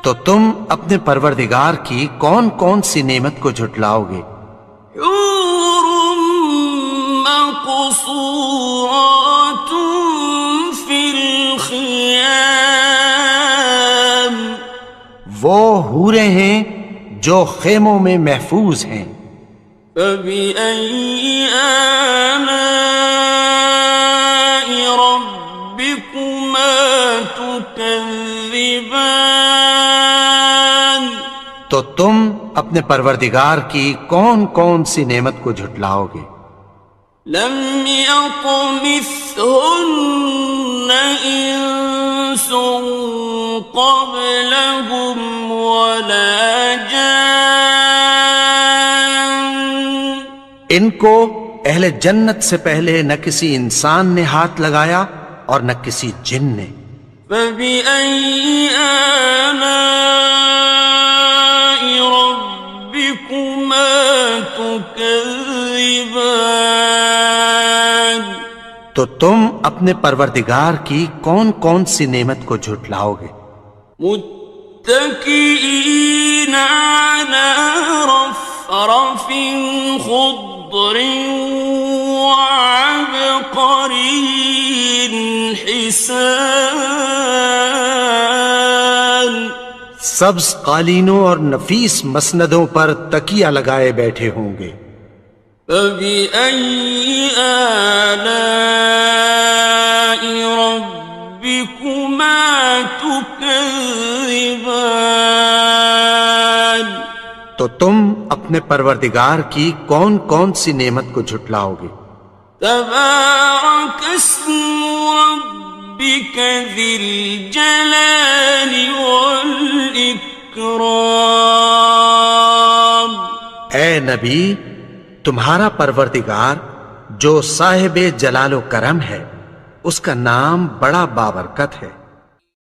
تو تم اپنے پروردگار کی کون کون سی نعمت کو جھٹلاؤ گے؟ حور مقصورات فی الخیام، وہ حوریں ہیں جو خیموں میں محفوظ ہیں۔ فبأي آلاء ربكما تكذبان، تو تم اپنے پروردگار کی کون کون سی نعمت کو جھٹلاؤ گے؟ لم يطمثهن إنس قبلهم ولا جان، ان کو اہل جنت سے پہلے نہ کسی انسان نے ہاتھ لگایا اور نہ کسی جن نے۔ فبأي آلاء ربكما تكذبان، تو تم اپنے پروردگار کی کون کون سی نعمت کو جھٹلاؤ گے؟ متكئين على رفرف خضر وعبقري حسان، سبز قالینوں اور نفیس مسندوں پر تکیہ لگائے بیٹھے ہوں گے۔ فبأي آلاء ربكما تكذبان، تو تم اپنے پروردگار کی کون کون سی نعمت کو جھٹلاؤ گے؟ تبارك اسم ربك ذي الجلال والإكرام، اے نبی، تمہارا پروردگار جو صاحب جلال و کرم ہے، اس کا نام بڑا بابرکت ہے۔